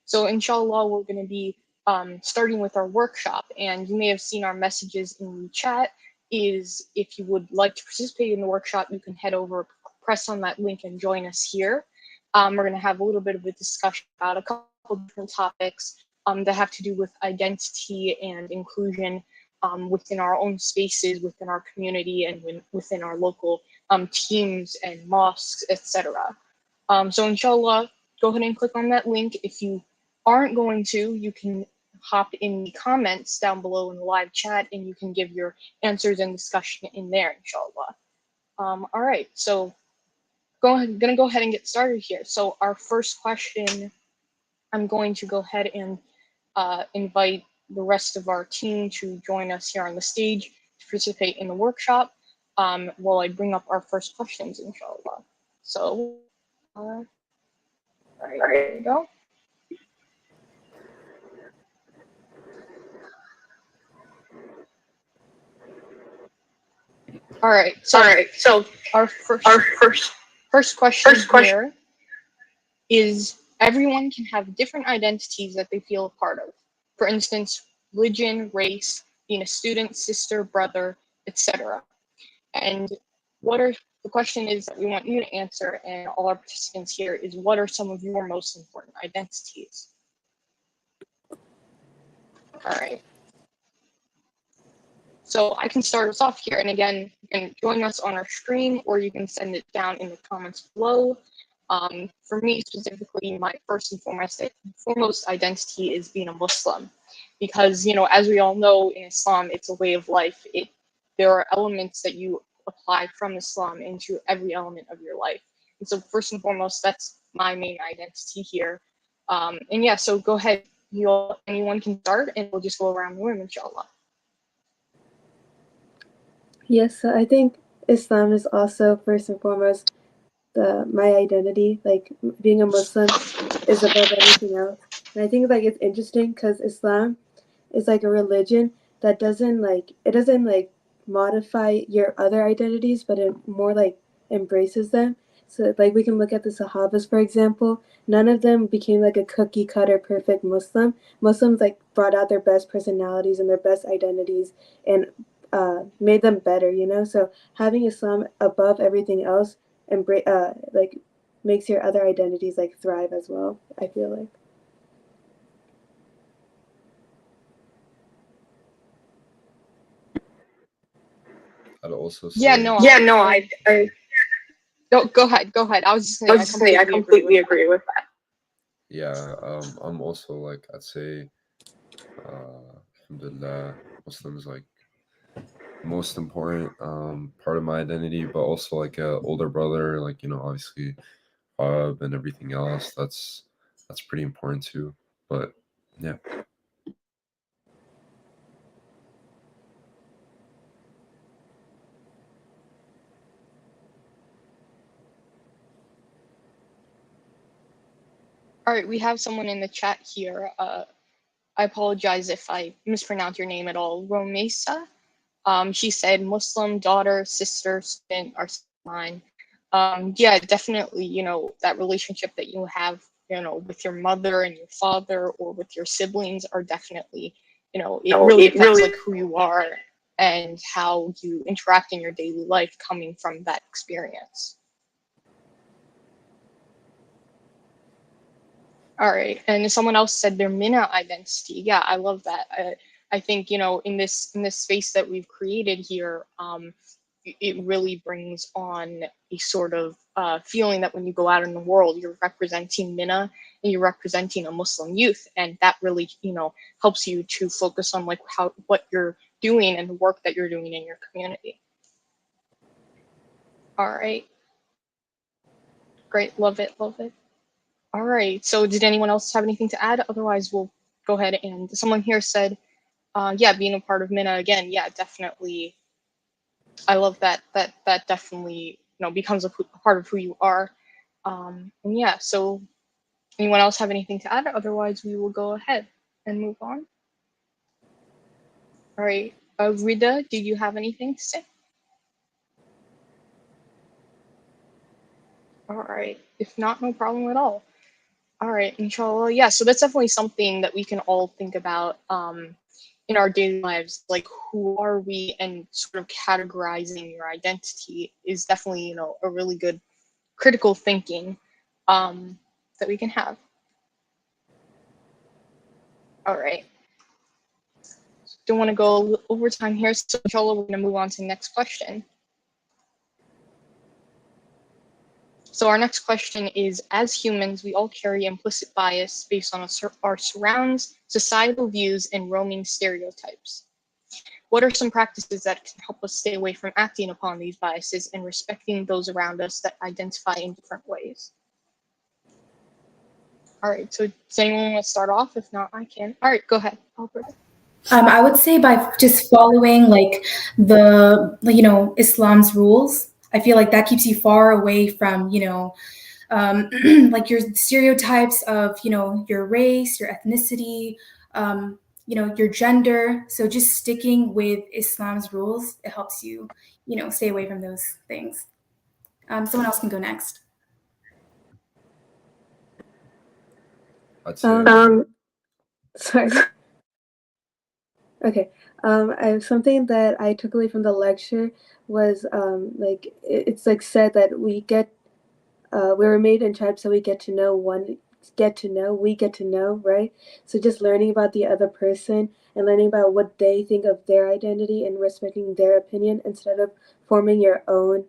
So, inshallah, we're going to be starting with our workshop, and you may have seen our messages in the chat. Is if you would like to participate in the workshop, you can head over, press on that link, and join us here. We're going to have a little bit of a discussion about a couple different topics that have to do with identity and inclusion within our own spaces, within our community, and within our local teams and mosques, etc. So inshallah, go ahead and click on that link. If you aren't going to, you can hop in the comments down below in the live chat and you can give your answers and discussion in there, inshallah. All right, so gonna go ahead and get started here. So our first question, I'm going to go ahead and invite the rest of our team to join us here on the stage to participate in the workshop while I bring up our first questions, inshallah. So, all right, here we go. All right, so our first question here is everyone can have different identities that they feel a part of. For instance, religion, race, being a student, sister, brother, etc. And the question is that we want you to answer, and all our participants here, is what are some of your most important identities? All right. So I can start us off here, and again, you can join us on our stream, or you can send it down in the comments below. For me specifically, my first and foremost identity is being a Muslim, because as we all know, in Islam, it's a way of life. There are elements that you apply from Islam into every element of your life, and so first and foremost, that's my main identity here. And yeah, so go ahead, anyone can start, and we'll just go around the room, inshallah.
Yes, so I think Islam is also first and foremost my identity. Like being a Muslim is above anything else. And I think it's interesting because Islam is like a religion that doesn't modify your other identities, but it more like embraces them. So like we can look at the Sahabas, for example. None of them became like a cookie cutter perfect Muslim. Muslims like brought out their best personalities and their best identities and made them better, So having Islam above everything else makes your other identities like thrive as well, I feel like.
I'd also say.
Yeah, no, I go ahead. I was just saying, I completely agree with that.
Yeah, I'm also like, I'd say, alhamdulillah, Muslim is like most important part of my identity, but also like a older brother, like obviously and everything else. That's pretty important too. But yeah.
All right, we have someone in the chat here. I apologize if I mispronounce your name at all. Romesa. She said Muslim, daughter, sister, student are mine. Yeah, definitely, that relationship that you have, with your mother and your father or with your siblings are definitely, it really affects like who you are and how you interact in your daily life coming from that experience. All right, and someone else said their MYNA identity. Yeah, I love that. I think in this space that we've created here, it really brings on a sort of feeling that when you go out in the world, you're representing MYNA and you're representing a Muslim youth, and that really helps you to focus on like what you're doing and the work that you're doing in your community. All right, great, love it. All right, so did anyone else have anything to add? Otherwise, we'll go ahead. And someone here said, yeah, being a part of MYNA again, yeah, definitely. I love that definitely becomes a part of who you are. And yeah, so anyone else have anything to add? Otherwise, we will go ahead and move on. All right, Rida, do you have anything to say? All right. If not, no problem at all. All right, inshallah. Yeah, so that's definitely something that we can all think about in our daily lives. Like, who are we, and sort of categorizing your identity is definitely, you know, a really good critical thinking that we can have. All right. Don't want to go over time here, so inshallah, we're going to move on to the next question. So our next question is, as humans, we all carry implicit bias based on our surrounds, societal views, and roaming stereotypes. What are some practices that can help us stay away from acting upon these biases and respecting those around us that identify in different ways? All right, so does anyone want to start off? If not, I can. All right, go ahead, Alberta.
I would say by just following like the, you know, Islam's rules. I feel like that keeps you far away from, you know, like your stereotypes of, you know, your race, your ethnicity, you know, your gender. So just sticking with Islam's rules, it helps you, you know, stay away from those things. Someone else can go next.
I'd say
Sorry. Okay. Something that I took away from the lecture was like it's like said that we were made in tribes, so we get to know, right? So just learning about the other person and learning about what they think of their identity and respecting their opinion instead of forming your own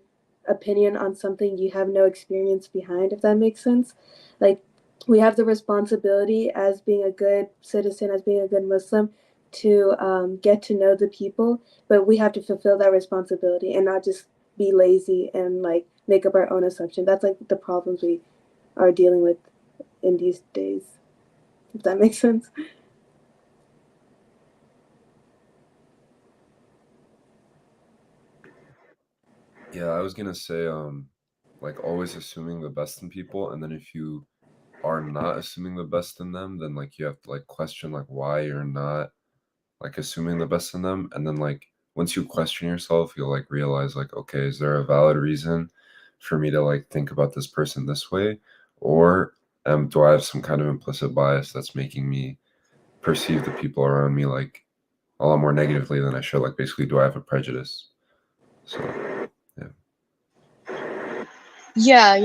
opinion on something you have no experience behind, if that makes sense. Like, we have the responsibility as being a good citizen, as being a good Muslim, to get to know the people, but we have to fulfill that responsibility and not just be lazy and like make up our own assumption. That's like the problems we are dealing with in these days, if that makes sense.
yeah, I was gonna say like always assuming the best in people, and then if you are not assuming the best in them, then like you have to like question like why you're not like assuming the best in them, and then like once you question yourself, you'll like realize like, okay, is there a valid reason for me to like think about this person this way, or do I have some kind of implicit bias that's making me perceive the people around me like a lot more negatively than I should? Like, basically, do I have a prejudice? So
Yeah,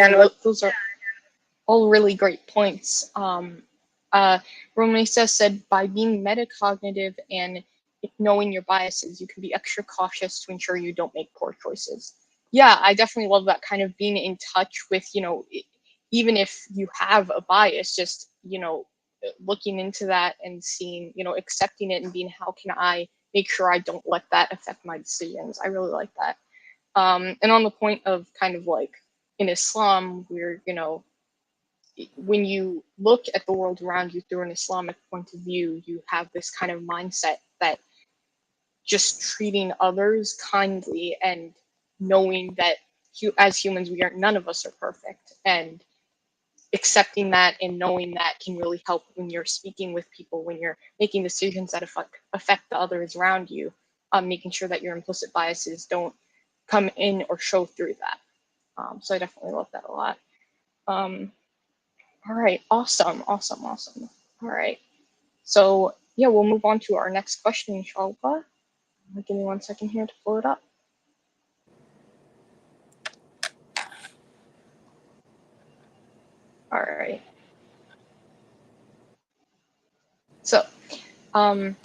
no, those are all really great points. Romesa said, by being metacognitive and knowing your biases, you can be extra cautious to ensure you don't make poor choices. Yeah, I definitely love that kind of being in touch with, you know, even if you have a bias, just, you know, looking into that and seeing, you know, accepting it and being, how can I make sure I don't let that affect my decisions? I really like that. And on the point of kind of like in Islam, we're, you know, when you look at the world around you through an Islamic point of view, you have this kind of mindset that just treating others kindly and knowing that as humans, none of us are perfect, and accepting that and knowing that can really help when you're speaking with people, when you're making decisions that affect the others around you, making sure that your implicit biases don't come in or show through that. So I definitely love that a lot. All right, awesome. All right, so yeah, we'll move on to our next question, inshallah. Give me 1 second here to pull it up. All right. So, our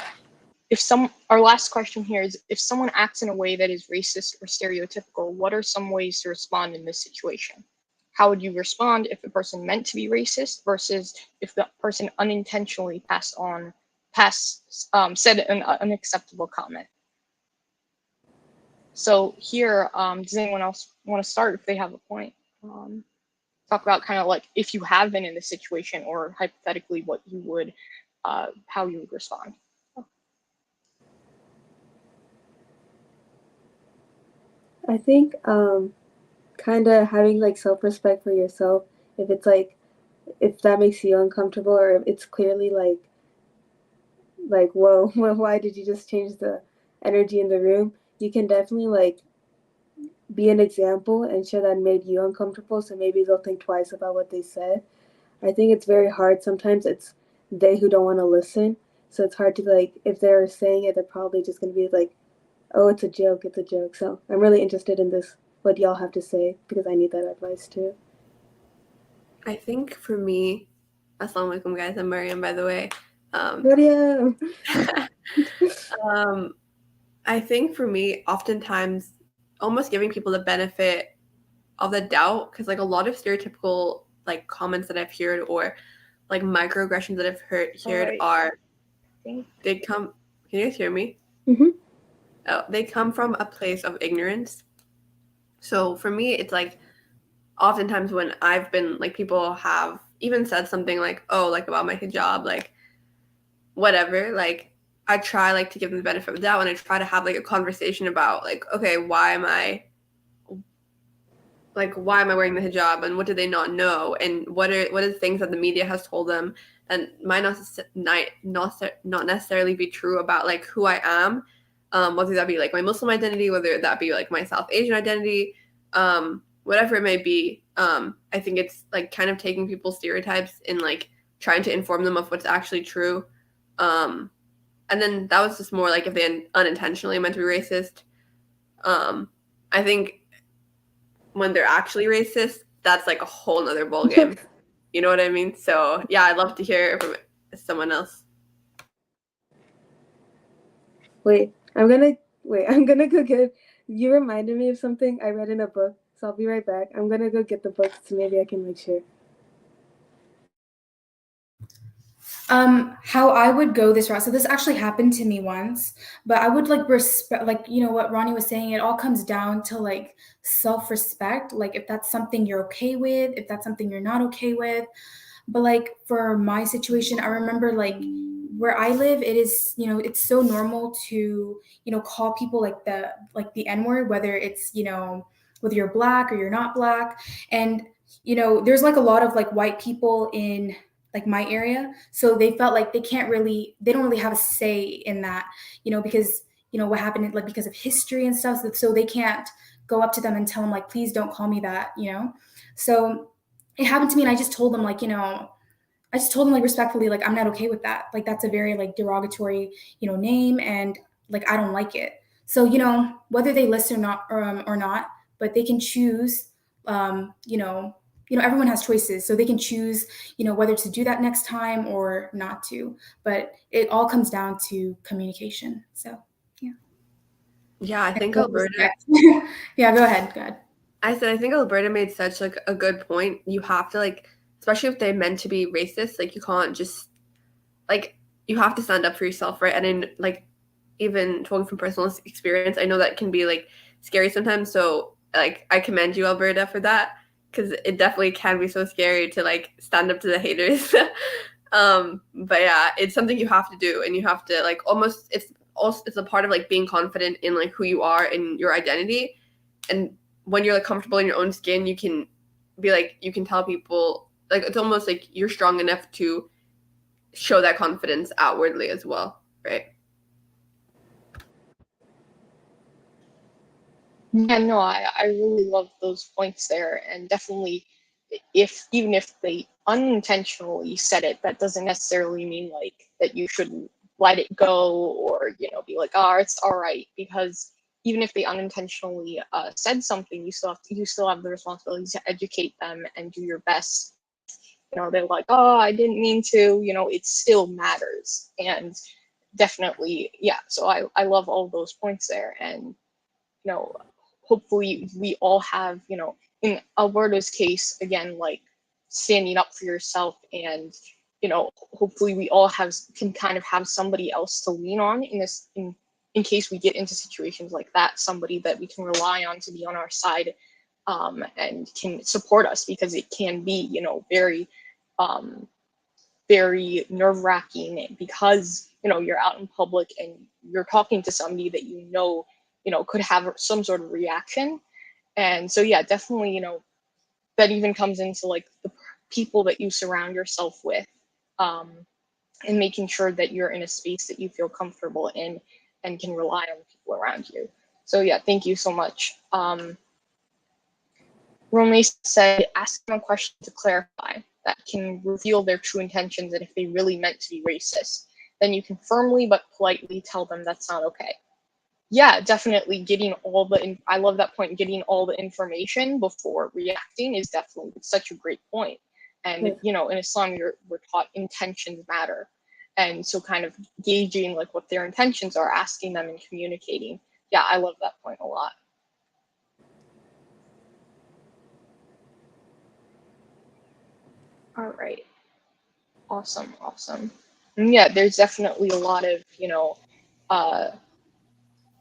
last question here is, if someone acts in a way that is racist or stereotypical, what are some ways to respond in this situation? How would you respond if the person meant to be racist versus if the person unintentionally said an unacceptable comment? So here, does anyone else want to start if they have a point? Talk about kind of like if you have been in this situation, or hypothetically what you would, how you would respond.
I think kind of having like self-respect for yourself, if it's like, if that makes you uncomfortable, or if it's clearly like whoa, why did you just change the energy in the room, you can definitely like be an example and share that made you uncomfortable, so maybe they'll think twice about what they said. I think it's very hard. Sometimes it's they who don't want to listen. So it's hard to like, if they're saying it, they're probably just going to be like, oh, it's a joke, it's a joke. So I'm really interested in this, what y'all have to say, because I need that advice too.
I think for me, Assalamu alaikum guys, I'm Mariam, by the way.
Mariam!
I think for me, oftentimes, almost giving people the benefit of the doubt, because like a lot of stereotypical like comments that I've heard or like microaggressions that I've heard are they come. Can you guys hear me?
Mm-hmm.
Oh, they come from a place of ignorance. So for me, it's like oftentimes when I've been like people have even said something like, oh, like about my hijab, like whatever, like I try like to give them the benefit of the doubt and I try to have like a conversation about like, okay, why am I wearing the hijab and what do they not know and what are the things that the media has told them and might not necessarily be true about like who I am, whether that be like my Muslim identity, whether that be like my South Asian identity, whatever it may be. I think it's like kind of taking people's stereotypes and like trying to inform them of what's actually true. And then that was just more like if they unintentionally meant to be racist. I think when they're actually racist, that's like a whole nother ballgame. You know what I mean? So yeah, I'd love to hear from someone else.
Wait, I'm gonna go get, you reminded me of something I read in a book, so I'll be right back. I'm gonna go get the book so maybe I can make sure.
How I would go this route. So this actually happened to me once, but I would like respect, like, you know what Ronnie was saying, it all comes down to like self-respect. Like if that's something you're okay with, if that's something you're not okay with. But like for my situation, I remember like where I live, it is, you know, it's so normal to, you know, call people like the N-word, whether it's, you know, whether you're black or you're not black. And, you know, there's like a lot of like white people in like my area. So they felt like they don't really have a say in that, you know, because, you know, what happened, like because of history and stuff. So they can't go up to them and tell them like, please don't call me that, you know? So it happened to me and I just told them like, you know, I just told them like respectfully, like, I'm not okay with that. Like, that's a very like derogatory, you know, name. And like, I don't like it. So, you know, whether they listen or not, but they can choose, you know, everyone has choices. So they can choose, you know, whether to do that next time or not to, but it all comes down to communication. So, yeah.
Yeah, I think Alberta.
Yeah, go ahead.
I think Alberta made such like a good point. You have to like, especially if they meant to be racist, like you can't just like you have to stand up for yourself, right? And then like even talking from personal experience, I know that can be like scary sometimes. So like I commend you, Alberta, for that because it definitely can be so scary to like stand up to the haters. But yeah, it's something you have to do, and you have to like almost it's a part of like being confident in like who you are and your identity. And when you're like comfortable in your own skin, you can be like you can tell people like it's almost like you're strong enough to show that confidence outwardly as well, right?
Yeah, no, I really love those points there. And definitely, even if they unintentionally said it, that doesn't necessarily mean like that you should let it go or, you know, be like, oh, it's all right. Because even if they unintentionally said something, you still have the responsibility to educate them and do your best. You know, they're like, oh, I didn't mean to, you know, it still matters. And definitely, yeah. So I love all those points there. And, you know, hopefully we all have, you know, in Alberta's case, again, like standing up for yourself and, you know, hopefully we all can kind of have somebody else to lean on in case we get into situations like that, somebody that we can rely on to be on our side, and can support us, because it can be, you know, very nerve-wracking, because, you know, you're out in public and you're talking to somebody that you know could have some sort of reaction. And so yeah, definitely, you know, that even comes into like the people that you surround yourself with, and making sure that you're in a space that you feel comfortable in and can rely on the people around you. So yeah, thank you so much. Romney said, ask them a question to clarify that can reveal their true intentions and if they really meant to be racist. Then you can firmly but politely tell them that's not okay. Yeah, definitely getting all the, I love that point, getting all the information before reacting is definitely such a great point. And, you know, in Islam, we're taught intentions matter. And so kind of gauging like what their intentions are, asking them and communicating. Yeah, I love that point a lot. All right. Awesome. And yeah, there's definitely a lot of, you know,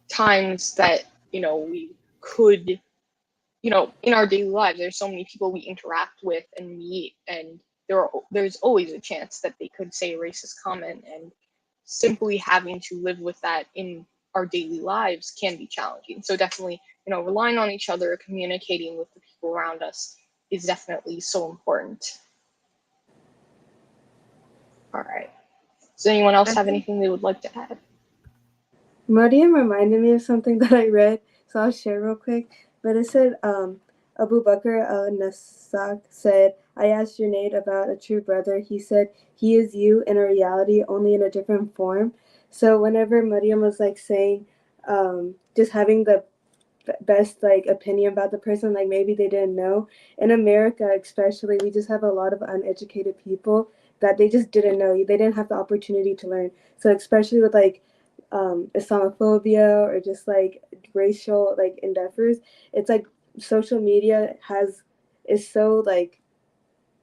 times that, you know, we could, you know, in our daily lives, there's so many people we interact with and meet, and there's always a chance that they could say a racist comment, and simply having to live with that in our daily lives can be challenging. So definitely, you know, relying on each other, communicating with the people around us is definitely so important. All right. Does anyone else have anything they would like to add?
Mariam reminded me of something that I read, so I'll share real quick. But it said, Abu Bakr al-Nasak said, I asked Junaid about a true brother. He said, he is you in a reality, only in a different form. So whenever Mariam was like saying, just having the best like opinion about the person, like maybe they didn't know. In America especially, we just have a lot of uneducated people that they just didn't know. They didn't have the opportunity to learn. So especially with like Islamophobia or just like racial like endeavors, it's like social media is so like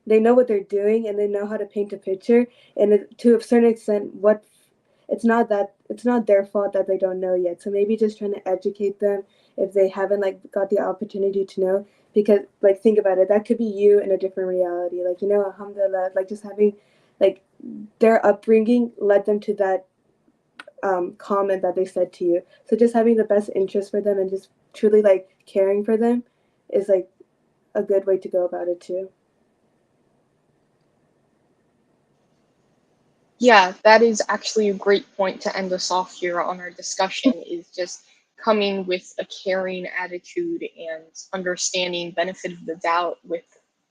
they know what they're doing and they know how to paint a picture, and to a certain extent it's not their fault that they don't know yet. So maybe just trying to educate them if they haven't like got the opportunity to know, because like think about it, that could be you in a different reality, like, you know, alhamdulillah, like just having like their upbringing led them to that comment that they said to you. So just having the best interest for them and just truly like caring for them is like a good way to go about it too.
Yeah, that is actually a great point to end us off here on our discussion, is just coming with a caring attitude and understanding benefit of the doubt with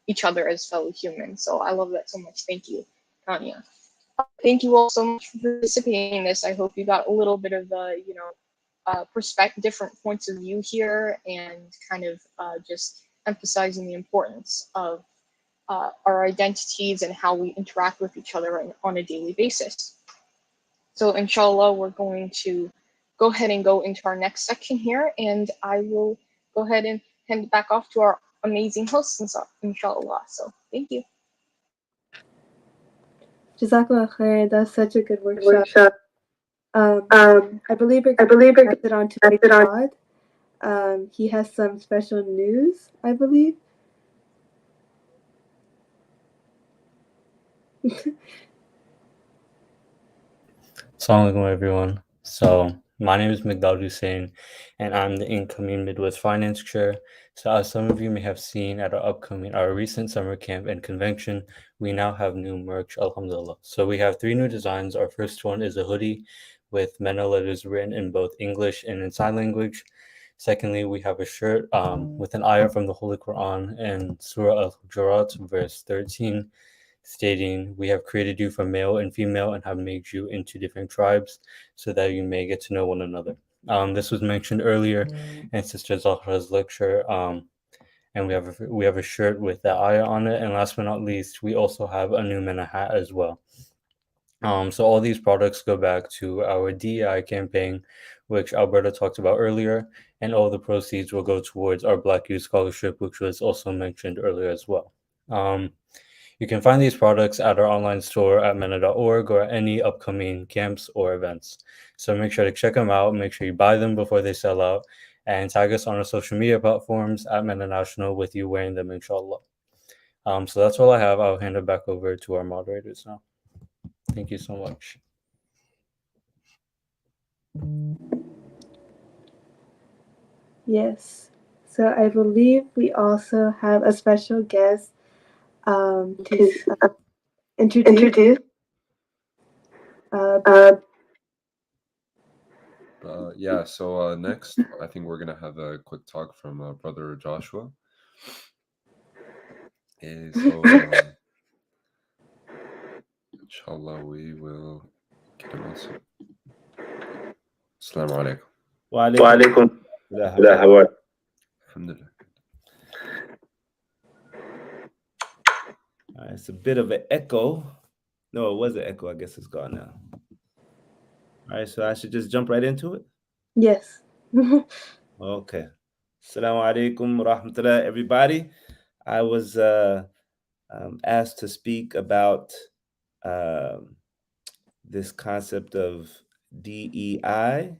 each other as fellow humans. So I love that so much. Thank you, Tanya. Thank you all so much for participating in this. I hope you got a little bit of you know, perspective, different points of view here, and kind of just emphasizing the importance of our identities and how we interact with each other on a daily basis. So inshallah, we're going to go ahead and go into our next section here, and I will go ahead and hand it back off to our amazing hosts, inshallah. So thank you.
Jazakallah khair. That's such a good workshop. I believe we're going to pass it on to Todd. He has some special news, I believe.
Assalamu alaikum, everyone. So, my name is Migdal Hussein, and I'm the incoming Midwest Finance Chair. So, as some of you may have seen at our recent summer camp and convention, we now have new merch, alhamdulillah. So, we have 3 new designs. Our first one is a hoodie with MYNA letters written in both English and in sign language. Secondly, we have a shirt with an ayah from the Holy Quran and Surah Al-Hujurat, verse 13, stating, we have created you for male and female and have made you into different tribes so that you may get to know one another. This was mentioned earlier in Sister Zahra's lecture, and we have a shirt with that ayah on it. And last but not least, we also have a new MYNA hat as well. So all these products go back to our DEI campaign, which Alberta talked about earlier, and all the proceeds will go towards our Black Youth Scholarship, which was also mentioned earlier as well. You can find these products at our online store at myna.org or at any upcoming camps or events. So make sure to check them out, make sure you buy them before they sell out, and tag us on our social media platforms at MYNA National with you wearing them, inshallah. So that's all I have. I'll hand it back over to our moderators now. Thank you so much.
Yes. So I believe we also have a special guest to introduce.
Yeah, so next, I think we're going to have a quick talk from Brother Joshua. Okay, so inshallah we will get him also. Assalamu alaikum.
وعليكم
Yeah,
لا هو
Alhamdulillah.
It's a bit of an echo. No, it was an echo. I guess it's gone now. All right, so I should just jump right into it.
Yes.
Okay. Assalamu alaikum rahmatullah, everybody. I was asked to speak about this concept of DEI,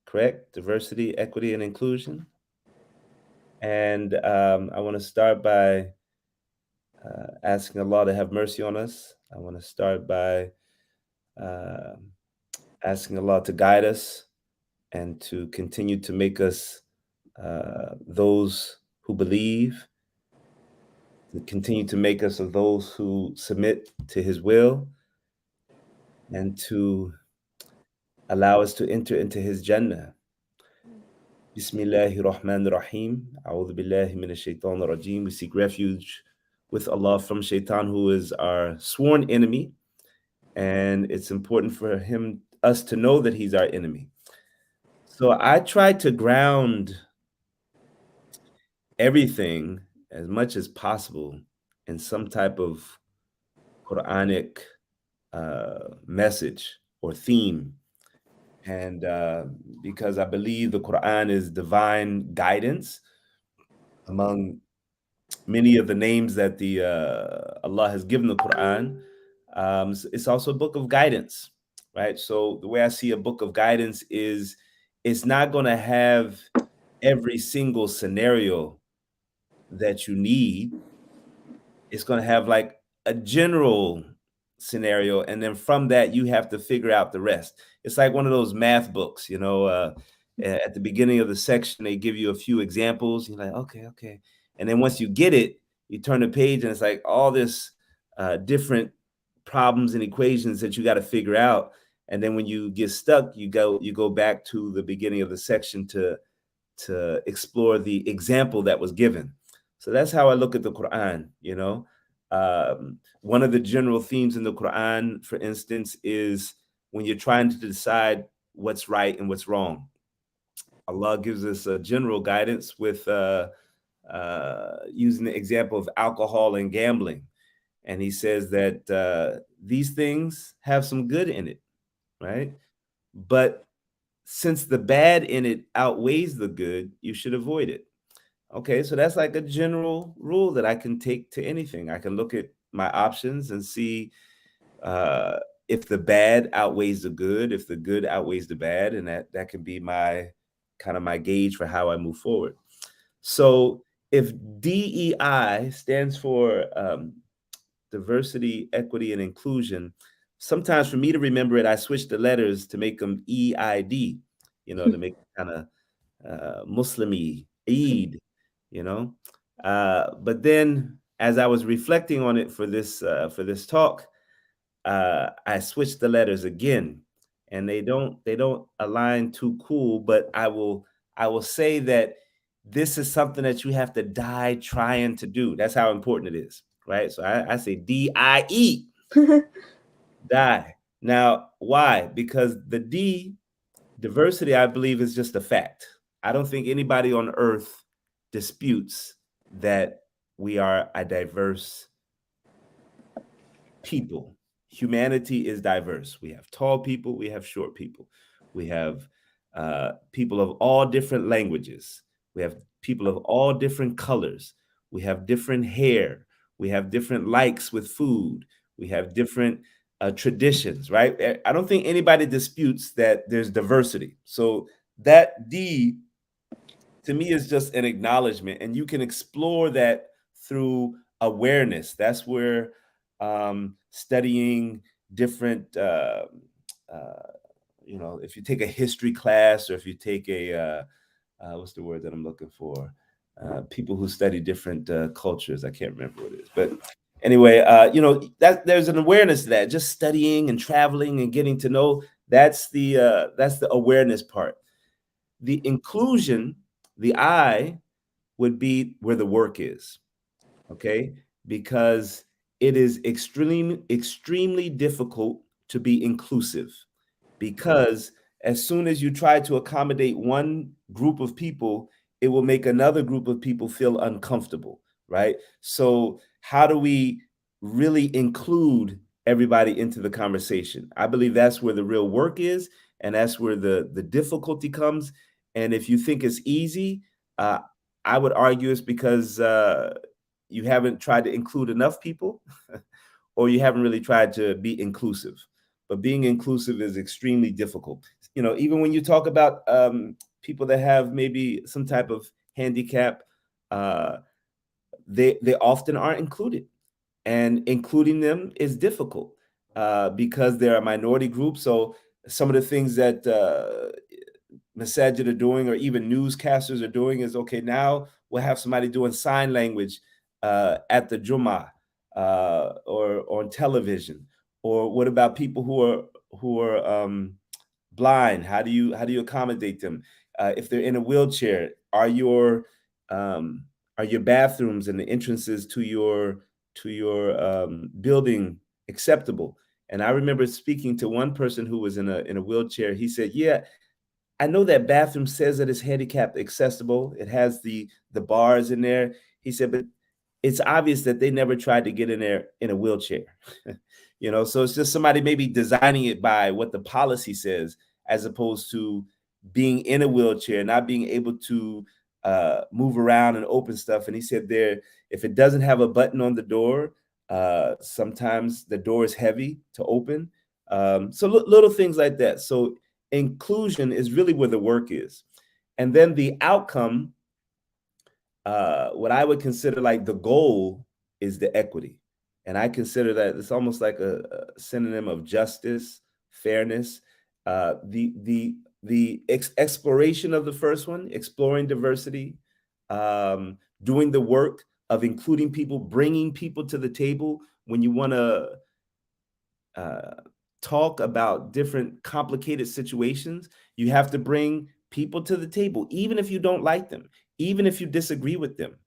correct? Diversity, equity, and inclusion. And I want to start by asking Allah to have mercy on us. I want to start by asking Allah to guide us and to continue to make us those who believe, to continue to make us of those who submit to His will, and to allow us to enter into His Jannah. Bismillahir Rahmanir Rahim. A'udhu billahi minash shaitanir rajim. We seek refuge with Allah from Shaitan, who is our sworn enemy. And it's important for us to know that he's our enemy. So I try to ground everything as much as possible in some type of Quranic message or theme. And because I believe the Quran is divine guidance, among many of the names that Allah has given the Quran, it's also a book of guidance, right? So the way I see a book of guidance is it's not going to have every single scenario that you need. It's going to have like a general scenario, and then from that you have to figure out the rest. It's like one of those math books, at the beginning of the section they give you a few examples. You're like, okay, and then once you get it, you turn the page and it's like all this different problems and equations that you got to figure out. And then when you get stuck, you go back to the beginning of the section to explore the example that was given. So that's how I look at the Quran. One of the general themes in the Quran, for instance, is when you're trying to decide what's right and what's wrong. Allah gives us a general guidance with using the example of alcohol and gambling. And he says that these things have some good in it, right? But since the bad in it outweighs the good, you should avoid it. Okay, so that's like a general rule that I can take to anything. I can look at my options and see if the bad outweighs the good, if the good outweighs the bad, and that can be my gauge for how I move forward. So if DEI stands for diversity, equity, and inclusion, sometimes for me to remember it, I switch the letters to make them EID, to make it kind of Muslim-y, Eid, but then as I was reflecting on it for this talk, I switched the letters again, and they don't align too cool, but I will say that this is something that you have to die trying to do. That's how important it is, right? So I say DIE, die. Now, why? Because the D, diversity, I believe, is just a fact. I don't think anybody on earth disputes that we are a diverse people. Humanity is diverse. We have tall people, we have short people. We have people of all different languages. We have people of all different colors. We have different hair. We have different likes with food. We have different traditions, right? I don't think anybody disputes that there's diversity. So that D, to me, is just an acknowledgement, and you can explore that through awareness. That's where studying different, if you take a history class, or if you take a, what's the word that I'm looking for? People who study different cultures. I can't remember what it is, but anyway, that there's an awareness to that. Just studying and traveling and getting to know, that's the awareness part. The inclusion, the I, would be where the work is. Okay. because it is extremely difficult to be inclusive, because as soon as you try to accommodate one group of people, it will make another group of people feel uncomfortable, right? So how do we really include everybody into the conversation? I believe that's where the real work is, and that's where the difficulty comes. And if you think it's easy, I would argue it's because you haven't tried to include enough people, or you haven't really tried to be inclusive. But being inclusive is extremely difficult. Even when you talk about people that have maybe some type of handicap, they often aren't included, and including them is difficult because they're a minority group. So some of the things that masajid are doing, or even newscasters are doing, is okay, now we'll have somebody doing sign language at the Jummah or on television. Or what about people who are blind? How do you accommodate them? If they're in a wheelchair, are your bathrooms and the entrances to your building acceptable? And I remember speaking to one person who was in a wheelchair. He said, "Yeah, I know that bathroom says that it's handicap accessible. It has the bars in there." He said, "But it's obvious that they never tried to get in there in a wheelchair." So it's just somebody maybe designing it by what the policy says, as opposed to being in a wheelchair, not being able to move around and open stuff. And he said if it doesn't have a button on the door, sometimes the door is heavy to open. So little things like that. So inclusion is really where the work is. And then the outcome, what I would consider like the goal, is the equity. And I consider that it's almost like a synonym of justice, fairness. The exploration of the first one, exploring diversity, doing the work of including people, bringing people to the table when you want to talk about different complicated situations. You have to bring people to the table, even if you don't like them, even if you disagree with them.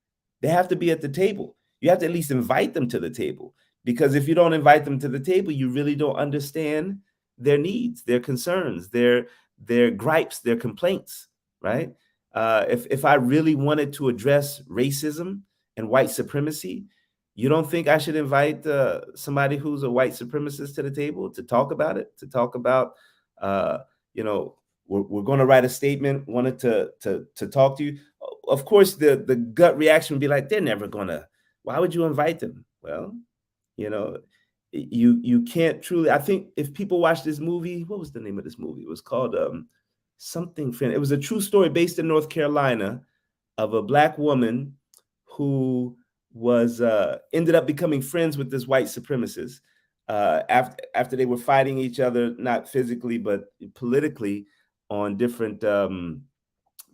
They have to be at the table. You have to at least invite them to the table, because if you don't invite them to the table, you really don't understand their needs, their concerns, their gripes, their complaints, right? If I really wanted to address racism and white supremacy, you don't think I should invite somebody who's a white supremacist to the table to talk about it? To talk about, we're going to write a statement, wanted to talk to you. Of course, the gut reaction would be like, they're never going to. Why would you invite them? Well, you can't truly. I think if people watch this movie, what was the name of this movie? It was called something. It was a true story based in North Carolina of a Black woman who was ended up becoming friends with this white supremacist after they were fighting each other, not physically but politically, on different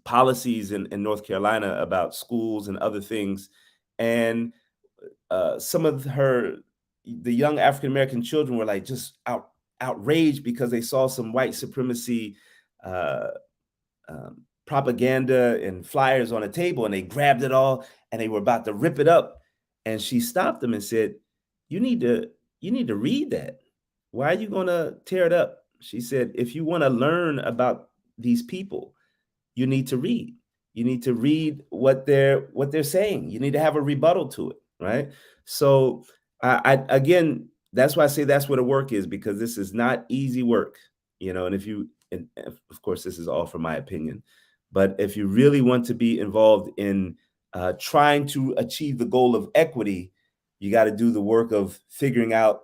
policies in North Carolina about schools and other things. And some of the young African American children were like just outraged because they saw some white supremacy propaganda and flyers on a table, and they grabbed it all and they were about to rip it up. And she stopped them and said, you need to read that. Why are you going to tear it up? She said, if you want to learn about these people, you need to read. You need to read what they're saying. You need to have a rebuttal to it, right? So I again, that's why I say that's where the work is, because this is not easy work, and of course, this is all from my opinion, but if you really want to be involved in trying to achieve the goal of equity, you got to do the work of figuring out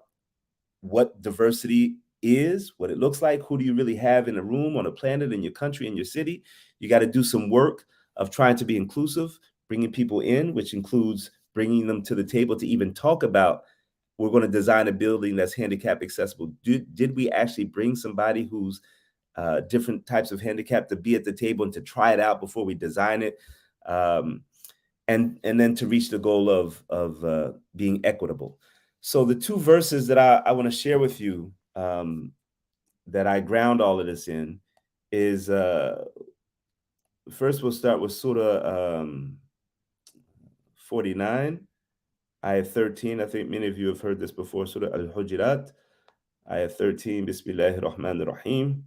what diversity is, what it looks like, who do you really have in a room, on a planet, in your country, in your city. You got to do some work of trying to be inclusive, bringing people in, which includes bringing them to the table to even talk about, we're going to design a building that's handicap accessible. Did we actually bring somebody who's different types of handicap to be at the table and to try it out before we design it? And then to reach the goal of being equitable. So the two verses that I want to share with you, that I ground all of this in, is first we'll start with Surah 49. Ayah 13, I think many of you have heard this before, Surah Al-Hujurat, Ayah 13, Bismillahir Rahmanir Rahim.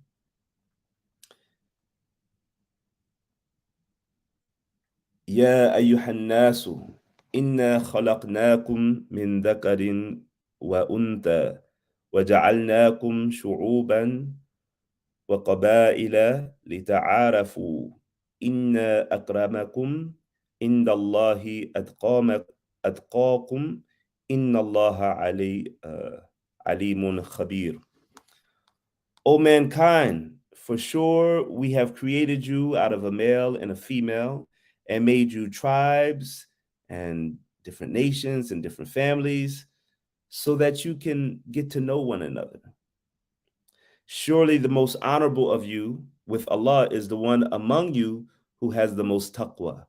يا أيها الناس إنا خلقناكم من ذكر وأنثى وجعلناكم شعوبا وقبائل لتعارفوا إن أكرمكم عند الله أتقاكم إن الله عليم خبير. O mankind, for sure we have created you out of a male and a female and made you tribes and different nations and different families so that you can get to know one another. Surely the most honorable of you with Allah is the one among you who has the most taqwa,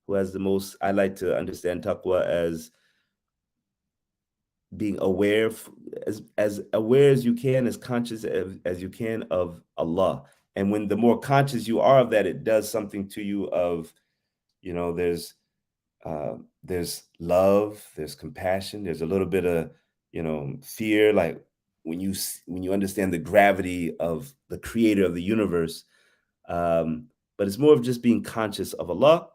who has the most, I like to understand taqwa as being aware, as aware as you can, as conscious as you can of Allah. And when the more conscious you are of that, it does something to you of, you know, there's love, there's compassion, there's a little bit of, you know, fear, like when you understand the gravity of the creator of the universe. But it's more of just being conscious of Allah,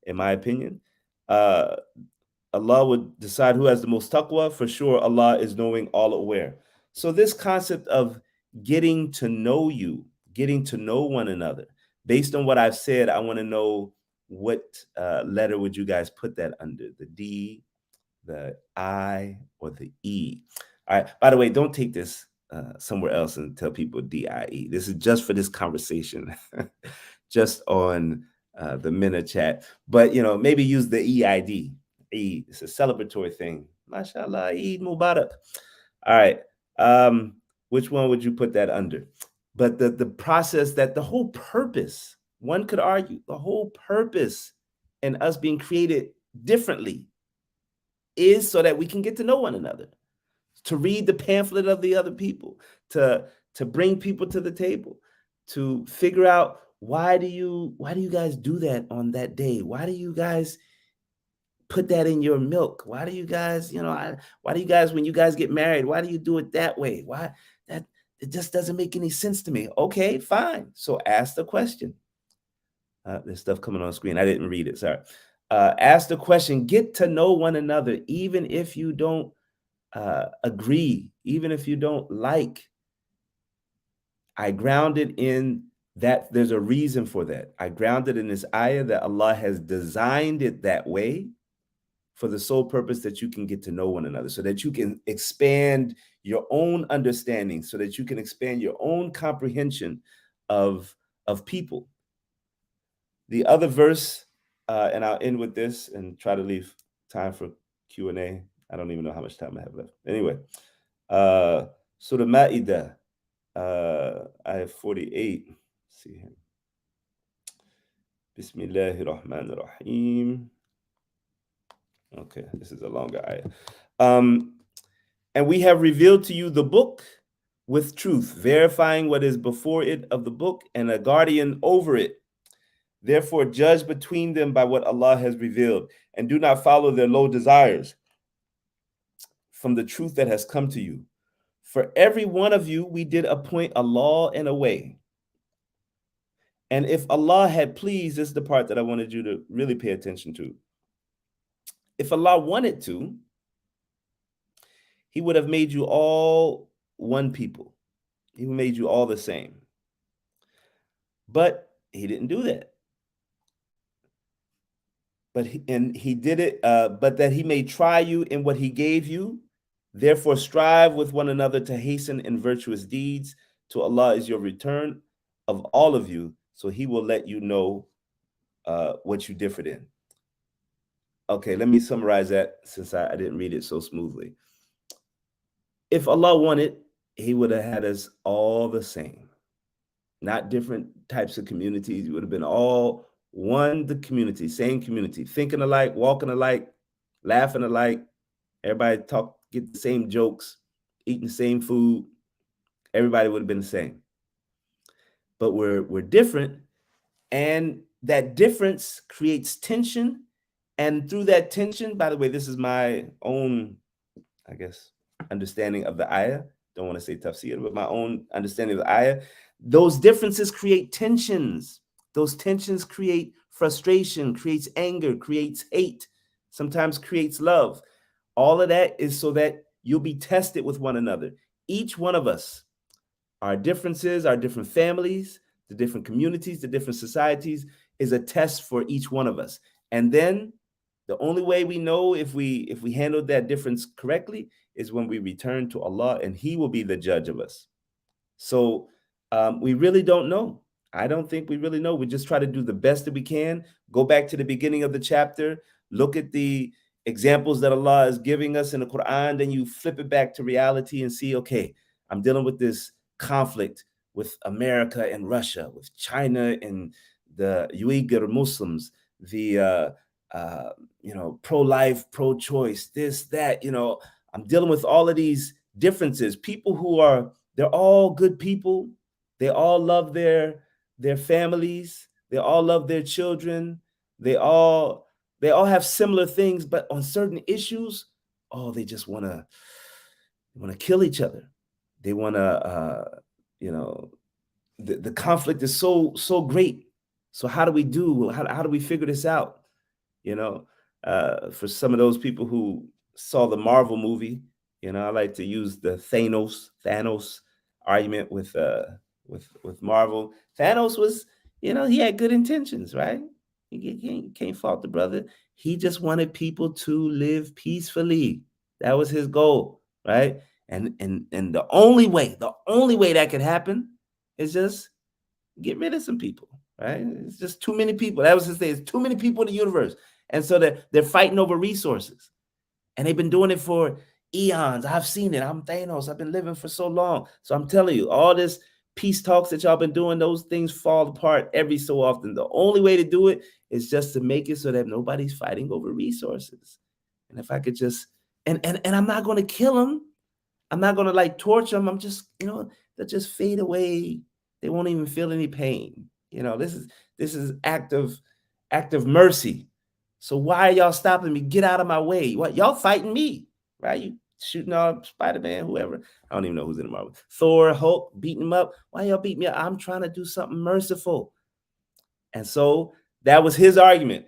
in my opinion. Allah would decide who has the most taqwa. For sure, Allah is knowing, all aware. So this concept of getting to know you, getting to know one another, based on what I've said, I want to know what letter would you guys put that under? The D, the I, or the E? All right. By the way, don't take this somewhere else and tell people DIE. This is just for this conversation, just on the MYNA chat. But, you know, maybe use the EID. Eid. It's a celebratory thing. MashaAllah, Eid Mubarak. All right. Which one would you put that under? But the process, that the whole purpose, one could argue, the whole purpose in us being created differently is so that we can get to know one another, to read the pamphlet of the other people, to bring people to the table, to figure out why do you guys do that on that day? Why do you guys put that in your milk? Why do you guys, you know, why do you guys, when you guys get married, why do you do it that way? Why? That it just doesn't make any sense to me. Okay, fine. So ask the question. There's stuff coming on screen. I didn't read it. Sorry. Ask the question. Get to know one another, even if you don't agree, even if you don't like. I grounded in that there's a reason for that. I grounded in this ayah that Allah has designed it that way for the sole purpose that you can get to know one another, so that you can expand your own understanding, so that you can expand your own comprehension of people. The other verse, and I'll end with this and try to leave time for Q&A. I don't even know how much time I have left. Anyway, Surah Ma'idah, ayah 48. Let's see here. Bismillahir Rahmanir Rahim. Okay, this is a longer ayah. And we have revealed to you the book with truth, verifying what is before it of the book and a guardian over it. Therefore, judge between them by what Allah has revealed, and do not follow their low desires from the truth that has come to you. For every one of you, we did appoint a law and a way. And if Allah had pleased, this is the part that I wanted you to really pay attention to. If Allah wanted to, He would have made you all one people. He made you all the same. But He didn't do that. But He did it, but that He may try you in what He gave you. Therefore, strive with one another to hasten in virtuous deeds. To Allah is your return of all of you, so He will let you know what you differed in. Okay, let me summarize that, since I didn't read it so smoothly. If Allah wanted, He would have had us all the same, not different types of communities. You would have been all one, the community, same community, thinking alike, walking alike, laughing alike. Everybody get the same jokes, eating the same food. Everybody would have been the same. But we're different, and that difference creates tension And through that tension, by the way, this is my own, I guess, understanding of the ayah. Don't want to say tafsir, but my own understanding of the ayah. Those differences create tensions. Those tensions create frustration, creates anger, creates hate, sometimes creates love. All of that is so that you'll be tested with one another. Each one of us, our differences, our different families, the different communities, the different societies is a test for each one of us. And then the only way we know if we handled that difference correctly is when we return to Allah, and He will be the judge of us. So we really don't know. I don't think we really know. We just try to do the best that we can. Go back to the beginning of the chapter, look at the examples that Allah is giving us in the Quran, then you flip it back to reality and see, okay, I'm dealing with this conflict with America and Russia, with China and the Uyghur Muslims, the pro-life, pro-choice, this, that, I'm dealing with all of these differences. People who they're all good people. They all love their families. They all love their children. They all have similar things, but on certain issues, they just want to kill each other. They want to, the conflict is so great. So how do we figure this out? For some of those people who saw the Marvel movie, I like to use the Thanos argument with Marvel. Thanos was, he had good intentions, right? You can't fault the brother. He just wanted people to live peacefully. That was his goal, right? And the only way that could happen is just get rid of some people, right? It's just too many people. That was his thing. It's too many people in the universe. And so they're fighting over resources. And they've been doing it for eons. I've seen it. I'm Thanos. I've been living for so long. So I'm telling you, all this peace talks that y'all been doing, those things fall apart every so often. The only way to do it is just to make it so that nobody's fighting over resources. And if I could just, and I'm not going to kill them. I'm not going to torture them. I'm just, they'll just fade away. They won't even feel any pain. This is act of mercy. So why are y'all stopping me? Get out of my way. What? Y'all fighting me, right? You shooting off Spider-Man, whoever. I don't even know who's in the Marvel. Thor, Hulk, beating him up. Why y'all beat me up? I'm trying to do something merciful. And so that was his argument.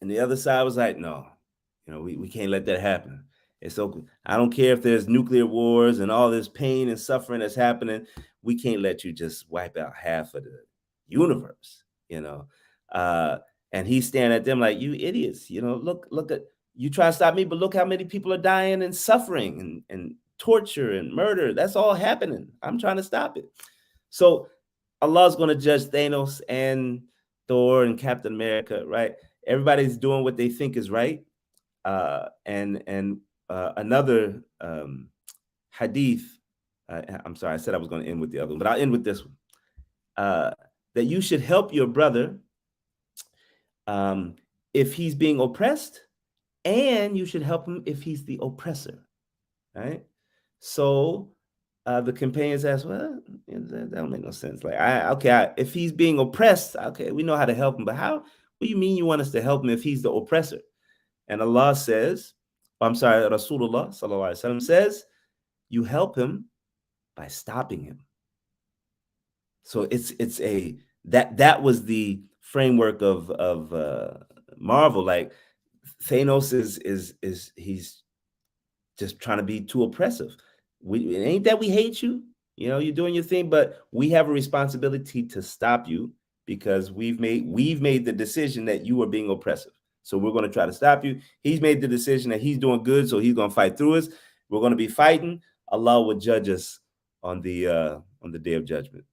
And the other side was like, no, we can't let that happen. It's so I don't care if there's nuclear wars and all this pain and suffering that's happening. We can't let you just wipe out half of the universe, and he's staring at them like, you idiots, look at, you try to stop me, but look how many people are dying and suffering and torture and murder. That's all happening. I'm trying to stop it. So Allah's going to judge Thanos and Thor and Captain America, right? Everybody's doing what they think is right. Another hadith, I'm sorry, I said I was going to end with the other one, but I'll end with this one. That you should help your brother if he's being oppressed, and you should help him if he's the oppressor, right? So the companions asked, well, that don't make no sense. If he's being oppressed, okay, we know how to help him, but what do you mean you want us to help him if he's the oppressor? And Allah says, Rasulullah sallallahu alaihi wasallam says, you help him by stopping him. So that was the framework of Marvel. Like Thanos is he's just trying to be too oppressive. It ain't that we hate you, you're doing your thing, but we have a responsibility to stop you because we've made the decision that you are being oppressive. So we're going to try to stop you. He's made the decision that he's doing good, so he's going to fight through us. We're going to be fighting. Allah will judge us on the day of judgment.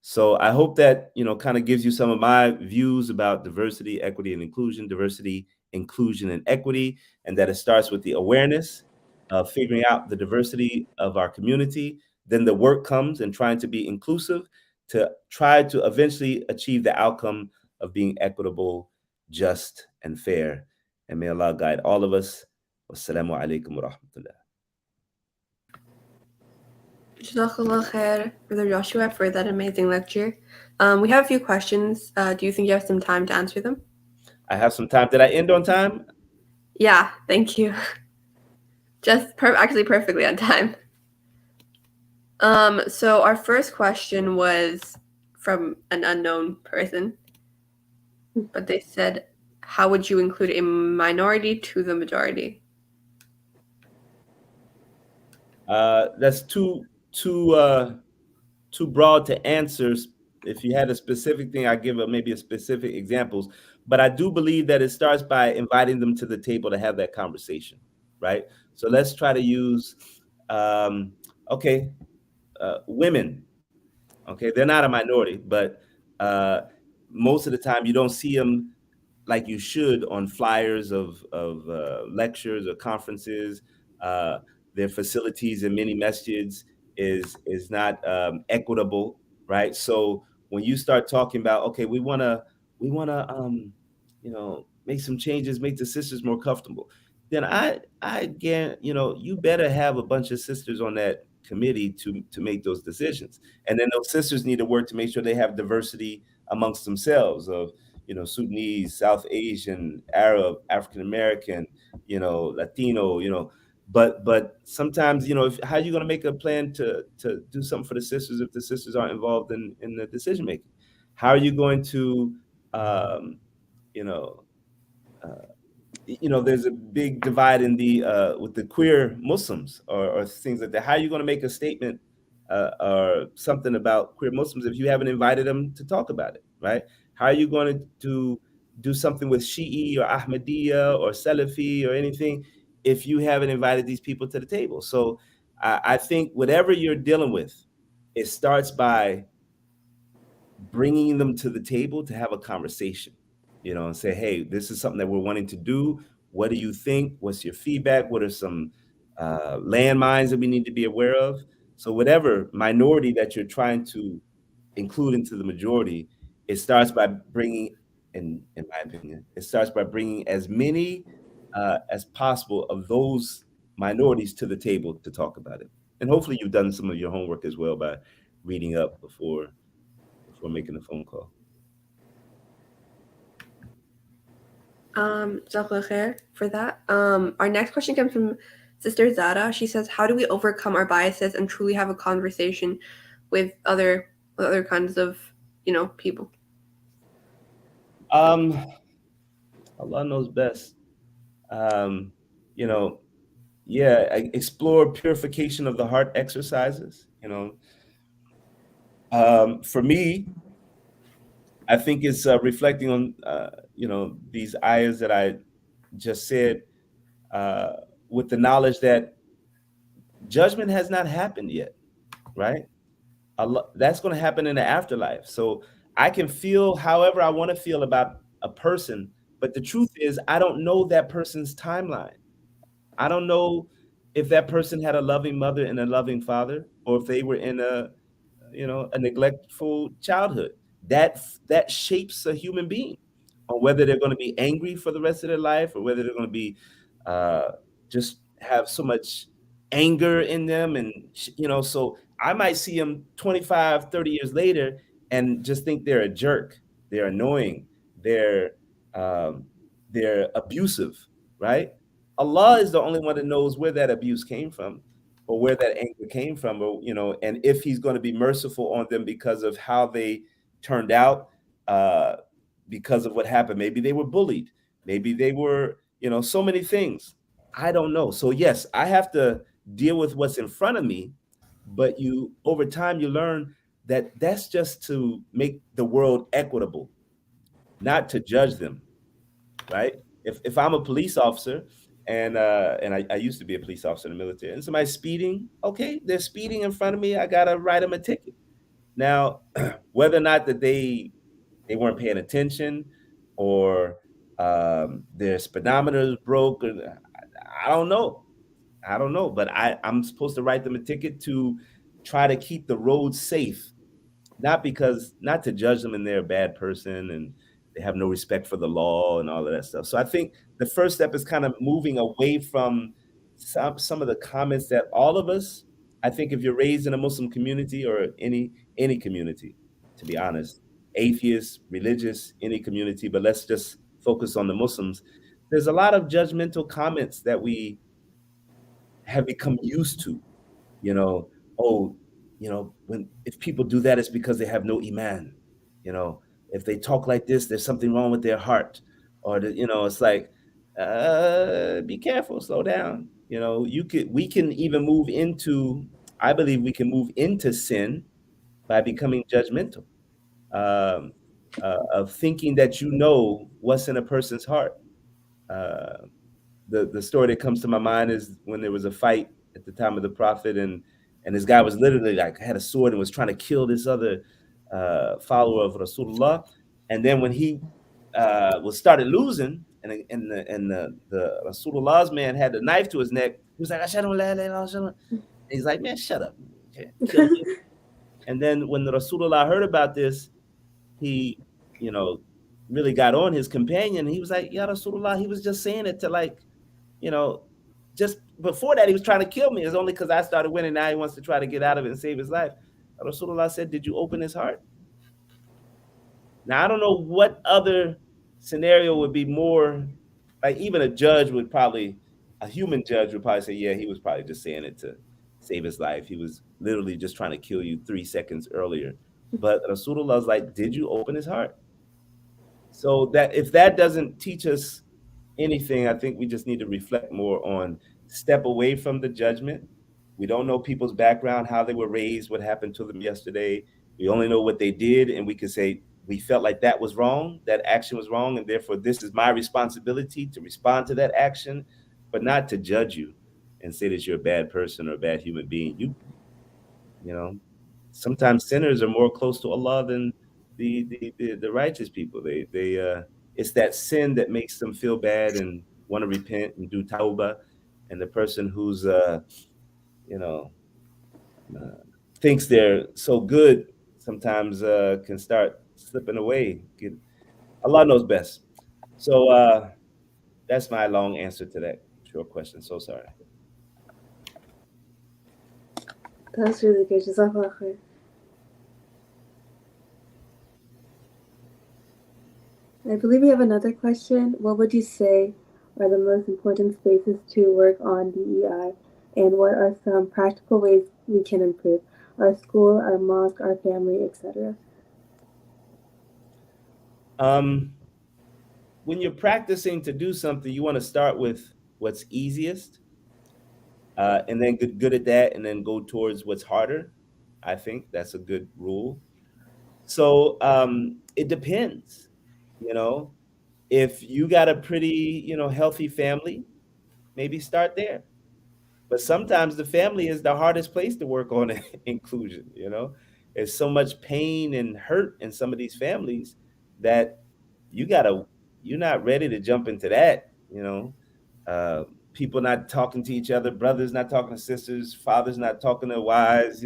So I hope that, kind of gives you some of my views about diversity, equity, and inclusion, diversity, inclusion, and equity, and that it starts with the awareness of figuring out the diversity of our community. Then the work comes in trying to be inclusive to try to eventually achieve the outcome of being equitable, just, and fair. And may Allah guide all of us. Wassalamu alaikum wa rahmatullah.
Jazakallah khair, Brother Joshua, for that amazing lecture. We have a few questions. Do you think you have some time to answer them?
I have some time. Did I end on time?
Yeah, thank you. Just actually perfectly on time. So our first question was from an unknown person, but they said, how would you include a minority to the majority?
That's too broad to answer. If you had a specific thing, I give maybe a specific examples. But I do believe that it starts by inviting them to the table to have that conversation, right? So let's try to use, women. Okay, they're not a minority, but most of the time you don't see them like you should on flyers of lectures or conferences. Uh, their facilities in many masjids is not equitable, right? So when you start talking about, okay, we wanna make some changes, make the sisters more comfortable, then I again, you better have a bunch of sisters on that committee to make those decisions, and then those sisters need to work to make sure they have diversity amongst themselves of Sudanese, South Asian, Arab, African American, Latino, but sometimes, how are you going to make a plan to do something for the sisters if the sisters aren't involved in the decision making? How are you going to, um, you know, uh, there's a big divide in the with the queer Muslims or things like that. How are you going to make a statement or something about queer Muslims if you haven't invited them to talk about it, right? How are you going to do something with Shi'i or Ahmadiyya or Salafi or anything if you haven't invited these people to the table? So I think whatever you're dealing with, it starts by bringing them to the table to have a conversation, and say, hey, this is something that we're wanting to do. What do you think? What's your feedback? What are some landmines that we need to be aware of? So whatever minority that you're trying to include into the majority, it starts by bringing, in my opinion, it starts by bringing as many as possible of those minorities to the table to talk about it. And hopefully you've done some of your homework as well by reading up before making a phone call.
Jazakallah khair for that. Our next question comes from Sister Zara. She says, how do we overcome our biases and truly have a conversation with other kinds of, people?
Allah knows best. Explore purification of the heart exercises. For me, I think it's reflecting on these ayahs that I just said, with the knowledge that judgment has not happened yet, right? Allah, that's going to happen in the afterlife. So I can feel however I want to feel about a person, but the truth is I don't know that person's timeline. I don't know if that person had a loving mother and a loving father, or if they were in a neglectful childhood. That shapes a human being on whether they're going to be angry for the rest of their life or whether they're going to be just have so much anger in them. And so I might see them 25, 30 years later and just think they're a jerk, they're annoying, they're abusive, right? Allah is the only one that knows where that abuse came from, or where that anger came from, or and if He's going to be merciful on them because of how they turned out, because of what happened. Maybe they were bullied, maybe they were, so many things. I don't know. So yes, I have to deal with what's in front of me, but over time you learn that that's just to make the world equitable, not to judge them, right? If I'm a police officer and I used to be a police officer in the military, and somebody's speeding, okay, they're speeding in front of me, I gotta write them a ticket. Now, whether or not that they weren't paying attention, or their speedometer is broke, I don't know. But I'm supposed to write them a ticket to try to keep the roads safe, not to judge them and they're a bad person and they have no respect for the law and all of that stuff. So I think the first step is kind of moving away from some of the comments that all of us, I think if you're raised in a Muslim community or any community, to be honest, atheist, religious, any community, but let's just focus on the Muslims, there's a lot of judgmental comments that we have become used to. Oh, if people do that, it's because they have no iman. If they talk like this, there's something wrong with their heart. Or it's like, be careful, slow down. We can even move into, I believe we can move into sin by becoming judgmental, of thinking that what's in a person's heart. The story that comes to my mind is when there was a fight at the time of the Prophet, and this guy was literally like had a sword and was trying to kill this other follower of Rasulullah. And then when he was started losing, and the Rasulullah's man had the knife to his neck, he was like, "Ashhadu an la ilaha illallah." He's like, "Man, shut up. Okay, kill me." And then when the Rasulullah heard about this, he, really got on his companion. He was like, "Ya Rasulullah, he was just saying it to just before that, he was trying to kill me. It's only because I started winning. Now he wants to try to get out of it and save his life." Rasulullah said, "Did you open his heart?" Now, I don't know what other scenario would be more, like even a human judge would probably say, "Yeah, he was probably just saying it to save his life. He was literally just trying to kill you 3 seconds earlier." But Rasulullah's like, "Did you open his heart?" So that if that doesn't teach us anything, I think we just need to reflect more on, step away from the judgment. We don't know people's background, how they were raised, what happened to them yesterday. We only know what they did, and we can say, we felt like that was wrong, that action was wrong, and therefore this is my responsibility to respond to that action, but not to judge you and say that you're a bad person or a bad human being. Sometimes sinners are more close to Allah than the righteous people. It's that sin that makes them feel bad and want to repent and do tawbah, and the person who's thinks they're so good sometimes can start slipping away. Allah knows best. So that's my long answer to that short question. So sorry.
That's really good. Jazakallah khair. I believe we have another question. What would you say are the most important spaces to work on DEI, and what are some practical ways we can improve? Our school, our mosque, our family, etc.
When you're practicing to do something, you want to start with what's easiest, and then get good at that, and then go towards what's harder. I think that's a good rule. So it depends. If you got a pretty healthy family, maybe start there. But sometimes the family is the hardest place to work on inclusion. There's so much pain and hurt in some of these families that you're not ready to jump into that. People not talking to each other, brothers not talking to sisters, fathers not talking to wives.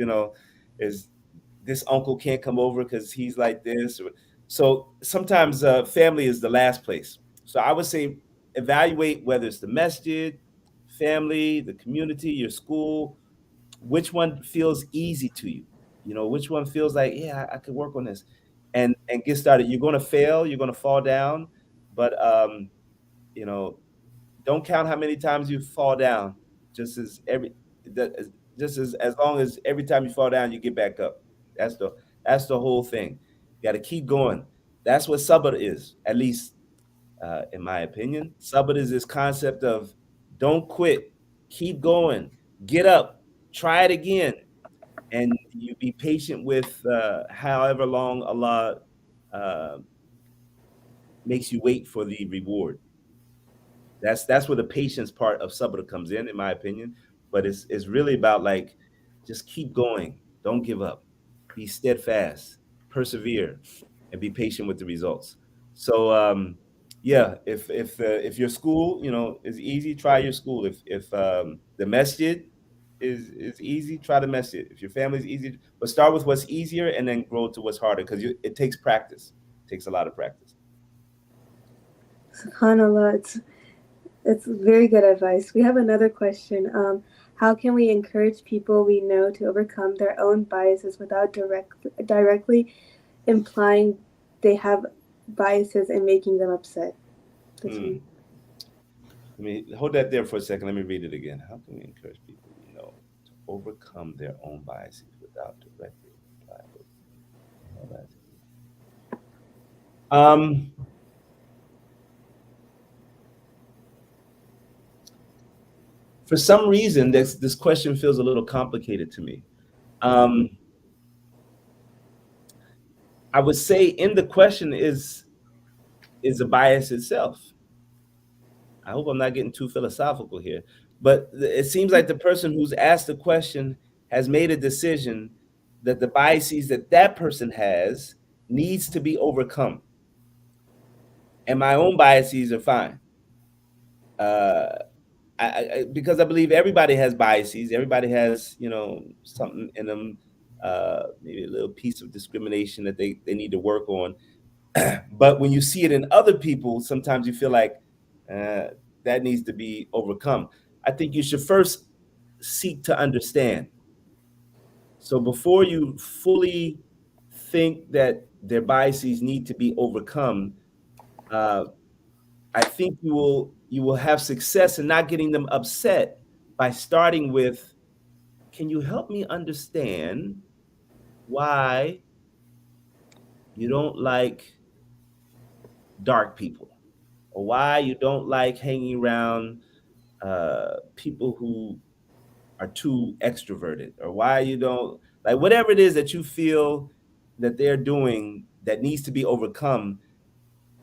Is this uncle can't come over because he's like this. So sometimes family is the last place. So I would say evaluate whether it's the masjid, family, the community, your school, which one feels easy to you. Which one feels like, yeah, I could work on this, and get started. You're going to fail, you're going to fall down, but don't count how many times you fall down. Just as long as every time you fall down, you get back up. That's the whole thing. You got to keep going. That's what sabr is, at least in my opinion. Sabr is this concept of don't quit, keep going, get up, try it again, and you be patient with however long Allah makes you wait for the reward. That's where the patience part of sabr comes in my opinion. But it's really about like, just keep going, don't give up, be steadfast, persevere, and be patient with the results. So yeah, if your school is easy, try your school. If the masjid is easy, try the masjid. If your family is easy, but start with what's easier and then grow to what's harder, because it takes practice. It takes a lot of practice.
SubhanAllah, it's very good advice. We have another question. How can we encourage people we know to overcome their own biases without directly implying they have biases and making them upset? right.
Let me hold that there for a second. Let me read it again. How can we encourage people we know to overcome their own biases without directly applying all that? For some reason, this question feels a little complicated to me. I would say in the question is a bias itself. I hope I'm not getting too philosophical here, but it seems like the person who's asked the question has made a decision that the biases that that person has needs to be overcome, and my own biases are fine. Because I believe everybody has biases. Everybody has, something in them, maybe a little piece of discrimination that they need to work on. But when you see it in other people, sometimes you feel like that needs to be overcome. I think you should first seek to understand. So before you fully think that their biases need to be overcome, I think you will have success in not getting them upset by starting with, can you help me understand why you don't like dark people, or why you don't like hanging around people who are too extroverted, or why you don't like whatever it is that you feel that they're doing that needs to be overcome.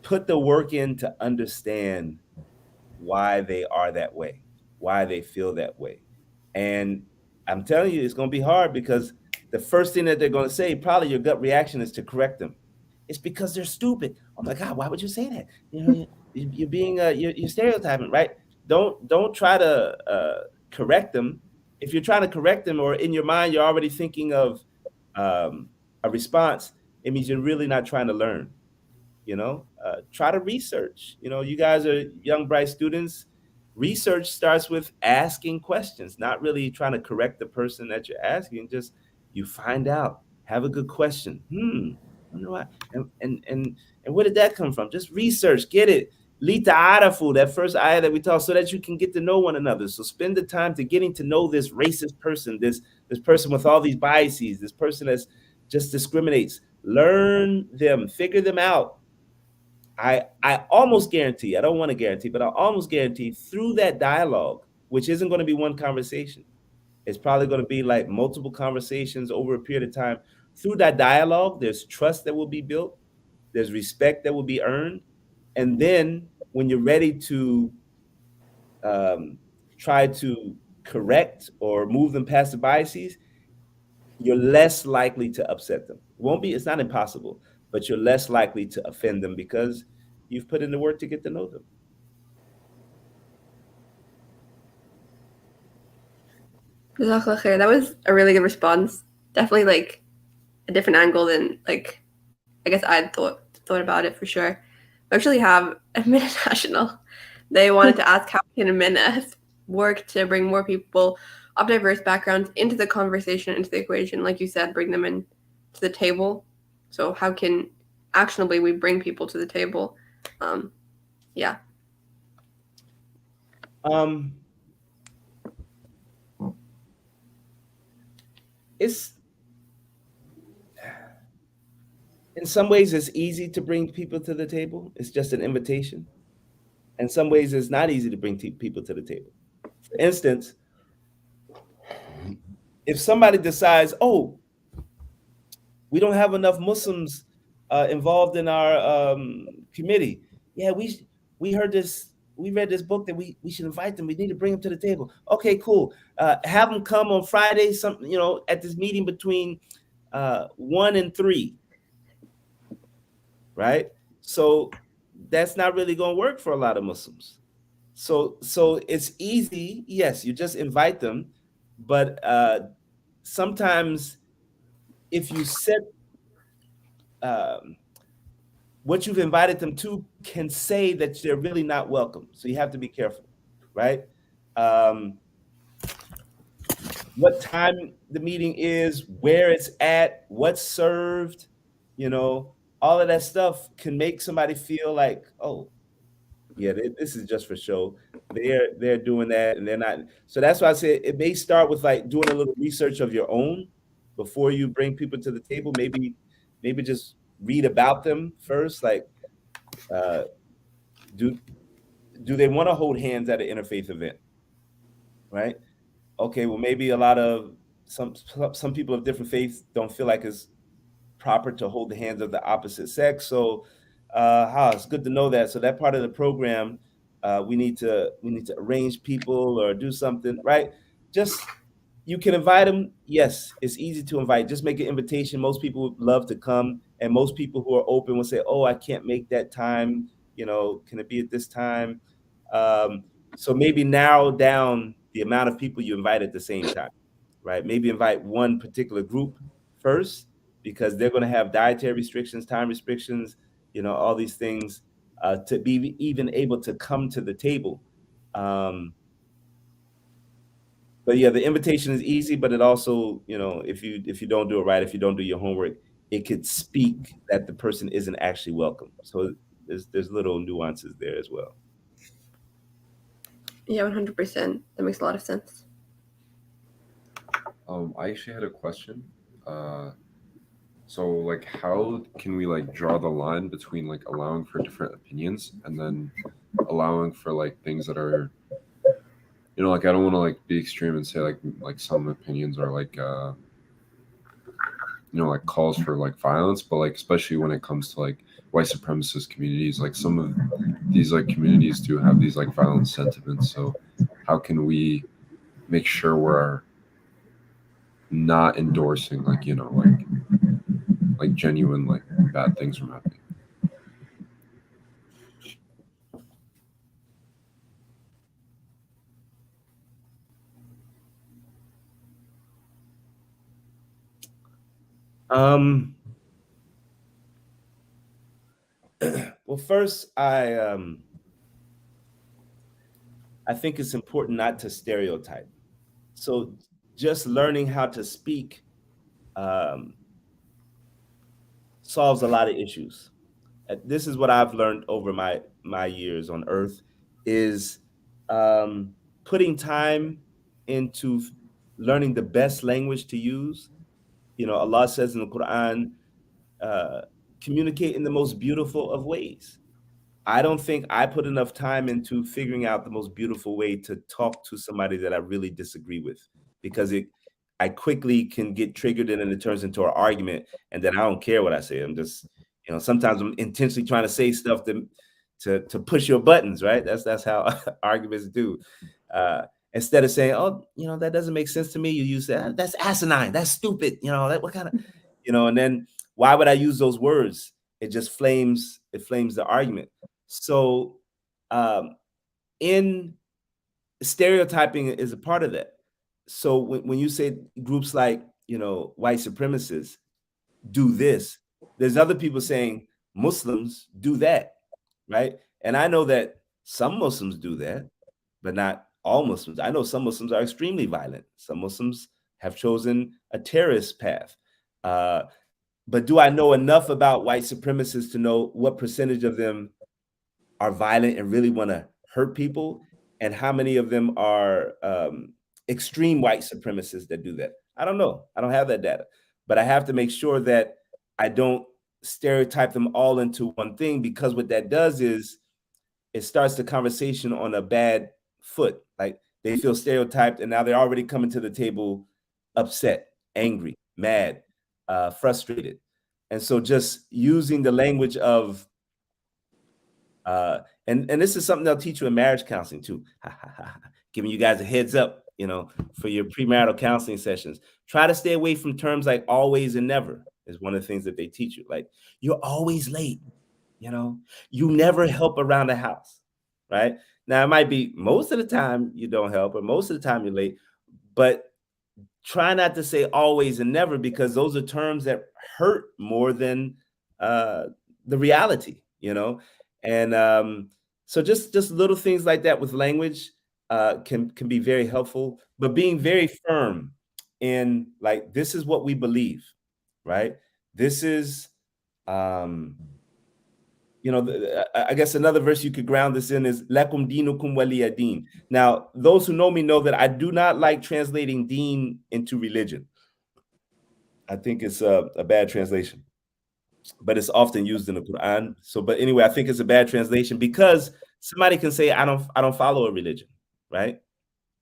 Put the work in to understand why they are that way, why they feel that way. And I'm telling you, it's going to be hard, because the first thing that they're going to say, probably your gut reaction, is to correct them. It's because they're stupid. Oh my God, why would you say that? You're being you're stereotyping, right? Don't try to correct them. If you're trying to correct them, or in your mind you're already thinking of a response, it means you're really not trying to learn. Try to research. You guys are young, bright students. Research starts with asking questions, not really trying to correct the person that you're asking. Just, you find out, have a good question. Wonder why, and where did that come from? Just research, get it. Lita arafu, that first ayah that we taught, so that you can get to know one another. So spend the time to getting to know this racist person, this person with all these biases, this person that's just discriminates. Learn them, figure them out. I almost guarantee, I don't want to guarantee, but I almost guarantee, through that dialogue, which isn't going to be one conversation, it's probably going to be like multiple conversations over a period of time. Through that dialogue, there's trust that will be built, there's respect that will be earned. And then when you're ready to try to correct or move them past the biases, you're less likely to upset them. It's not impossible, but you're less likely to offend them, because you've put in the work to get to know them.
That was a really good response. Definitely like a different angle than like I guess I had thought about it for sure. We actually have a MYNA national. They wanted to ask how can MYNA work to bring more people of diverse backgrounds into the conversation, into the equation, like you said, bring them in to the table. So how can actionably we bring people to the table? Yeah.
It's, in some ways, it's easy to bring people to the table. It's just an invitation. In some ways, it's not easy to bring people to the table. For instance, if somebody decides, oh, we don't have enough Muslims involved in our committee. Yeah, we heard this, we read this book that we should invite them. We need to bring them to the table. Okay, cool. Have them come on Friday, at this meeting between 1 and 3. Right? So that's not really going to work for a lot of Muslims. So it's easy. Yes, you just invite them. But sometimes if you set what you've invited them to can say that they're really not welcome. So you have to be careful, right? What time the meeting is, where it's at, what's served, all of that stuff can make somebody feel like, oh, Yeah, this is just for show. They're doing that, and they're not. So that's why I say it may start with like doing a little research of your own before you bring people to the table. Maybe just read about them first. Like, uh, do they want to hold hands at an interfaith event? Right? Okay, well, maybe a lot of some people of different faiths don't feel like it's proper to hold the hands of the opposite sex. So, it's good to know that. So that part of the program, we need to arrange people or do something, right? Just you can invite them. Yes, it's easy to invite. Just make an invitation. Most people would love to come, and most people who are open will say, "Oh, I can't make that time. Can it be at this time?" Um, so maybe narrow down the amount of people you invite at the same time, right? Maybe invite one particular group first because they're going to have dietary restrictions, time restrictions, all these things to be even able to come to the table. But yeah, the invitation is easy, but it also, if you don't do it right, if you don't do your homework, it could speak that the person isn't actually welcome. So there's little nuances there as well.
Yeah, 100%. That makes a lot of sense.
I actually had a question. So like how can we like draw the line between like allowing for different opinions and then allowing for like things that are like I don't want to like be extreme and say like some opinions are like like calls for like violence, but like especially when it comes to like white supremacist communities, like some of these like communities do have these like violent sentiments. So how can we make sure we're not endorsing like like genuine like bad things from happening?
Well, first, I think it's important not to stereotype. So just learning how to speak solves a lot of issues. This is what I've learned over my years on Earth is putting time into learning the best language to use. Allah says in the Quran, communicate in the most beautiful of ways. I don't think I put enough time into figuring out the most beautiful way to talk to somebody that I really disagree with because I quickly can get triggered and then it turns into an argument and then I don't care what I say. I'm just, sometimes I'm intentionally trying to say stuff to push your buttons, right? That's how arguments do. Instead of saying, "Oh, that doesn't make sense to me," you use that. That's asinine. That's stupid. That what kind of, and then why would I use those words? It just flames the argument. So, in stereotyping is a part of that. So when you say groups like white supremacists do this, there's other people saying Muslims do that, right? And I know that some Muslims do that, but not all Muslims. I know some Muslims are extremely violent. Some Muslims have chosen a terrorist path. But do I know enough about white supremacists to know what percentage of them are violent and really want to hurt people, and how many of them are extreme white supremacists that do that? I don't know. I don't have that data, but I have to make sure that I don't stereotype them all into one thing because what that does is it starts the conversation on a bad foot. Like they feel stereotyped and now they're already coming to the table upset, angry, mad, frustrated. And so just using the language of and this is something they'll teach you in marriage counseling too. Giving you guys a heads up, for your premarital counseling sessions. Try to stay away from terms like always and never is one of the things that they teach you. Like you're always late, you never help around the house, right? Now it might be most of the time you don't help or most of the time you're late, but try not to say always and never because those are terms that hurt more than the reality, and so just little things like that with language can be very helpful, but being very firm in like this is what we believe, right? This is I guess another verse you could ground this in is lakum dinukum waliya din. Now, those who know me know that I do not like translating deen into religion. I think it's a bad translation, but it's often used in the Quran. So, but anyway, I think it's a bad translation because somebody can say, I don't follow a religion, right?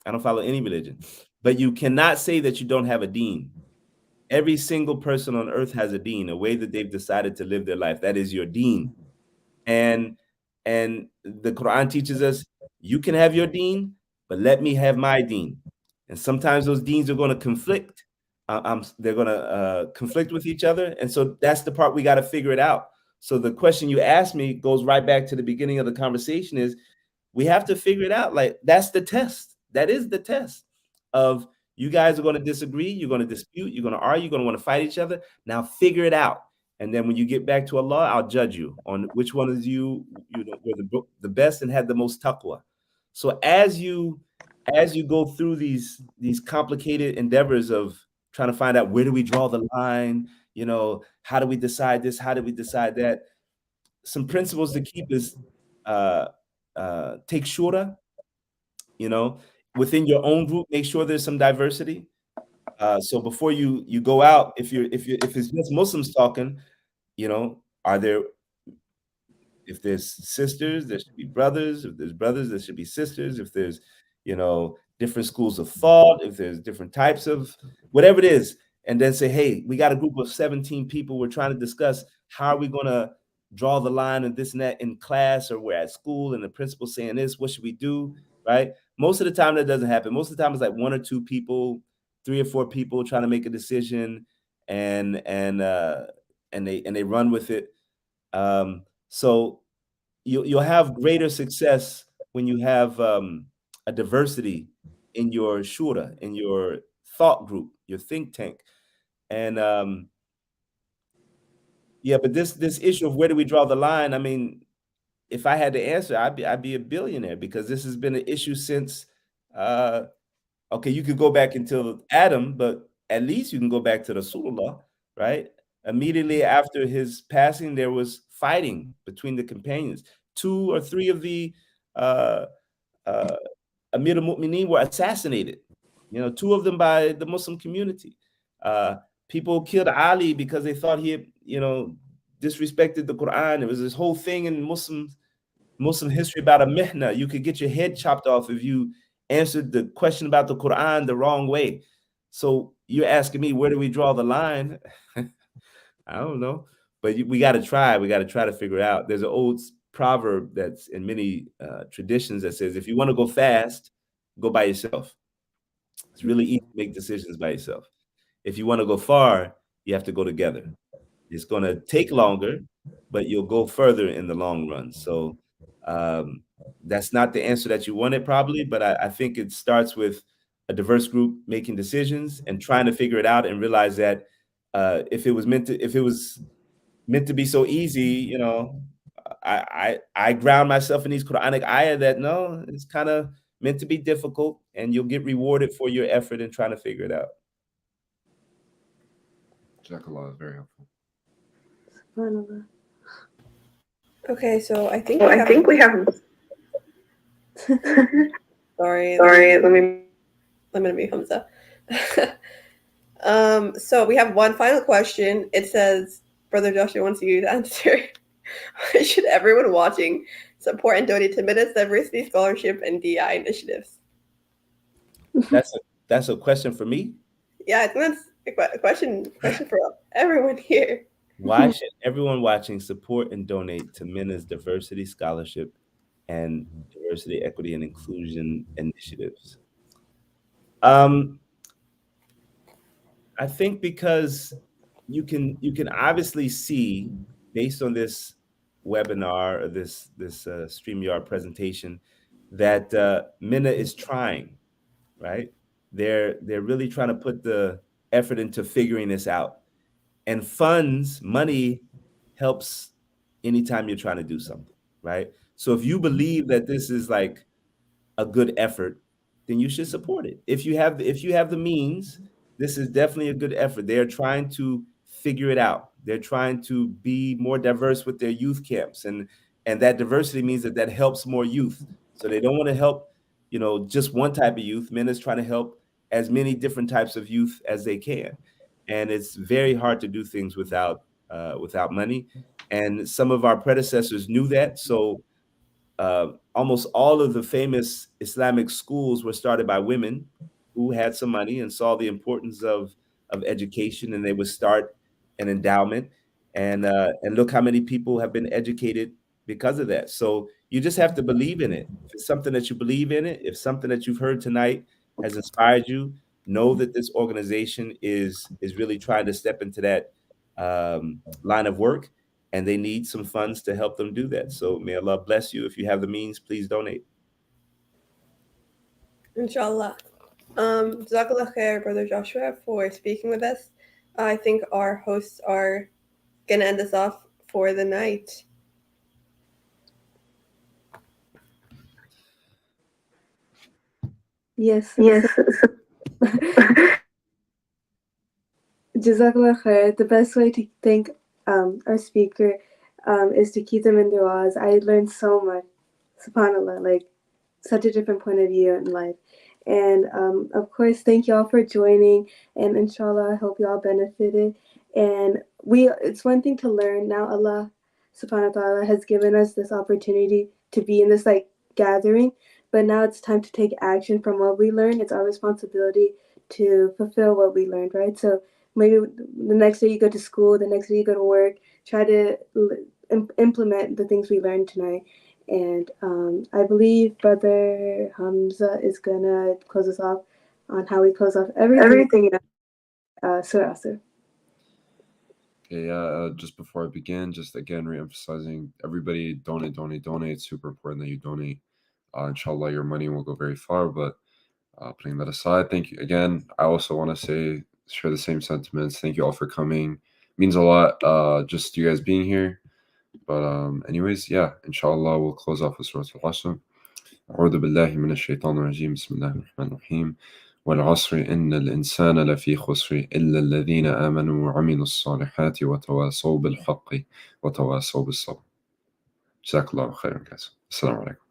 I don't follow any religion, but you cannot say that you don't have a deen. Every single person on earth has a deen, a way that they've decided to live their life. That is your deen. And the Quran teaches us, you can have your deen, but let me have my deen. And sometimes those deens are going to conflict. They're going to conflict with each other. And so that's the part we got to figure it out. So the question you asked me goes right back to the beginning of the conversation is we have to figure it out. Like, that's the test. That is the test of you guys are going to disagree. You're going to dispute. You're going to argue. You're going to want to fight each other. Now figure it out. And then when you get back to Allah, I'll judge you on which one of you were the best and had the most taqwa. So as you go through these complicated endeavors of trying to find out where do we draw the line, how do we decide this, how do we decide that, some principles to keep is take shura, within your own group, make sure there's some diversity. So before you go out, if it's just Muslims talking, if there's sisters, there should be brothers. If there's brothers, there should be sisters. If there's, different schools of thought, if there's different types of whatever it is, and then say, hey, we got a group of 17 people. We're trying to discuss how are we going to draw the line and this and that in class, or we're at school and the principal's saying this, what should we do? Right? Most of the time that doesn't happen. Most of the time it's like one or two people, 3 or 4 people trying to make a decision, and they run with it. So you'll have greater success when you have a diversity in your shura, in your thought group, your think tank. And but this issue of where do we draw the line? I mean, if I had to answer, I'd be a billionaire, because this has been an issue since okay, you could go back until Adam, but at least you can go back to Rasulullah, right? Immediately after his passing, there was fighting between the companions. 2 or 3 of the Amir al-Mu'mineen were assassinated, 2 of them by the Muslim community. People killed Ali because they thought he had, disrespected the Quran. There was this whole thing in Muslim history about a MYNA. You could get your head chopped off if you answered the question about the Quran the wrong way. So you're asking me, where do we draw the line? I don't know, but we got to try. We got to try to figure it out. There's an old proverb that's in many traditions that says, if you want to go fast, go by yourself. It's really easy to make decisions by yourself. If you want to go far, you have to go together. It's going to take longer, but you'll go further in the long run. So that's not the answer that you wanted, probably, but I think it starts with a diverse group making decisions and trying to figure it out, and realize that if it was meant to be so easy, I ground myself in these Quranic ayah that no, it's kind of meant to be difficult, and you'll get rewarded for your effort in trying to figure it out.
Jazakallah is very helpful.
Okay, so I think we have. Sorry, let me be Hamza. So we have one final question. It says, Brother Joshua wants you to answer. Should everyone watching support and donate to MYNA's diversity scholarship and DEI initiatives?
That's a question for me?
Yeah, I think that's a question for everyone here.
Why should everyone watching support and donate to MYNA's diversity scholarship and diversity, equity, and inclusion initiatives? I think because you can obviously see, based on this webinar or this StreamYard presentation, that MYNA is trying, right? They're really trying to put the effort into figuring this out. And money helps anytime you're trying to do something, right? So if you believe that this is like a good effort, then you should support it. If you have the means, this is definitely a good effort. They're trying to figure it out. They're trying to be more diverse with their youth camps, and that diversity means that helps more youth. So they don't want to help, just one type of youth. MYNA is trying to help as many different types of youth as they can, and it's very hard to do things without money. And some of our predecessors knew that, so almost all of the famous Islamic schools were started by women who had some money and saw the importance of education, and they would start an endowment. And look how many people have been educated because of that. So you just have to believe in it. If it's something that you believe in it, if something that you've heard tonight has inspired you, know that this organization is really trying to step into that line of work, and they need some funds to help them do that. So may Allah bless you. If you have the means, please donate.
Inshallah. Jazakallah khair, Brother Joshua, for speaking with us. I think our hosts are going to end us off for the night.
Yes. Jazakallah khair. The best way to thank our speaker is to keep them in du'as. I learned so much, subhanAllah, like such a different point of view in life. And of course, thank y'all for joining, and inshallah, I hope y'all benefited. And it's one thing to learn. Now Allah subhanahu wa ta'ala has given us this opportunity to be in this like gathering, but now it's time to take action from what we learned. It's our responsibility to fulfill what we learned, right? So maybe the next day you go to school, the next day you go to work, try to implement the things we learned tonight. And I believe Brother Hamza is gonna close us off on how we close off everything. Surah Asr.
Okay, yeah. Just before I begin, just again re-emphasizing, everybody donate. It's super important that you donate. Inshallah, your money will go very far. But putting that aside, thank you again. I also want to share the same sentiments. Thank you all for coming. It means a lot. Just you guys being here. But anyways, yeah, inshallah, we'll close off with Surah Al-Asr. أعوذ بالله من الشيطان الرجيم بسم الله الرحمن الرحيم والعصر إن الإنسان لفي خسر إلا الذين آمنوا وعملوا الصالحات وتواصوا بالحق وتواصوا بالصبر. جزاك الله خيرا guys. السلام عليكم.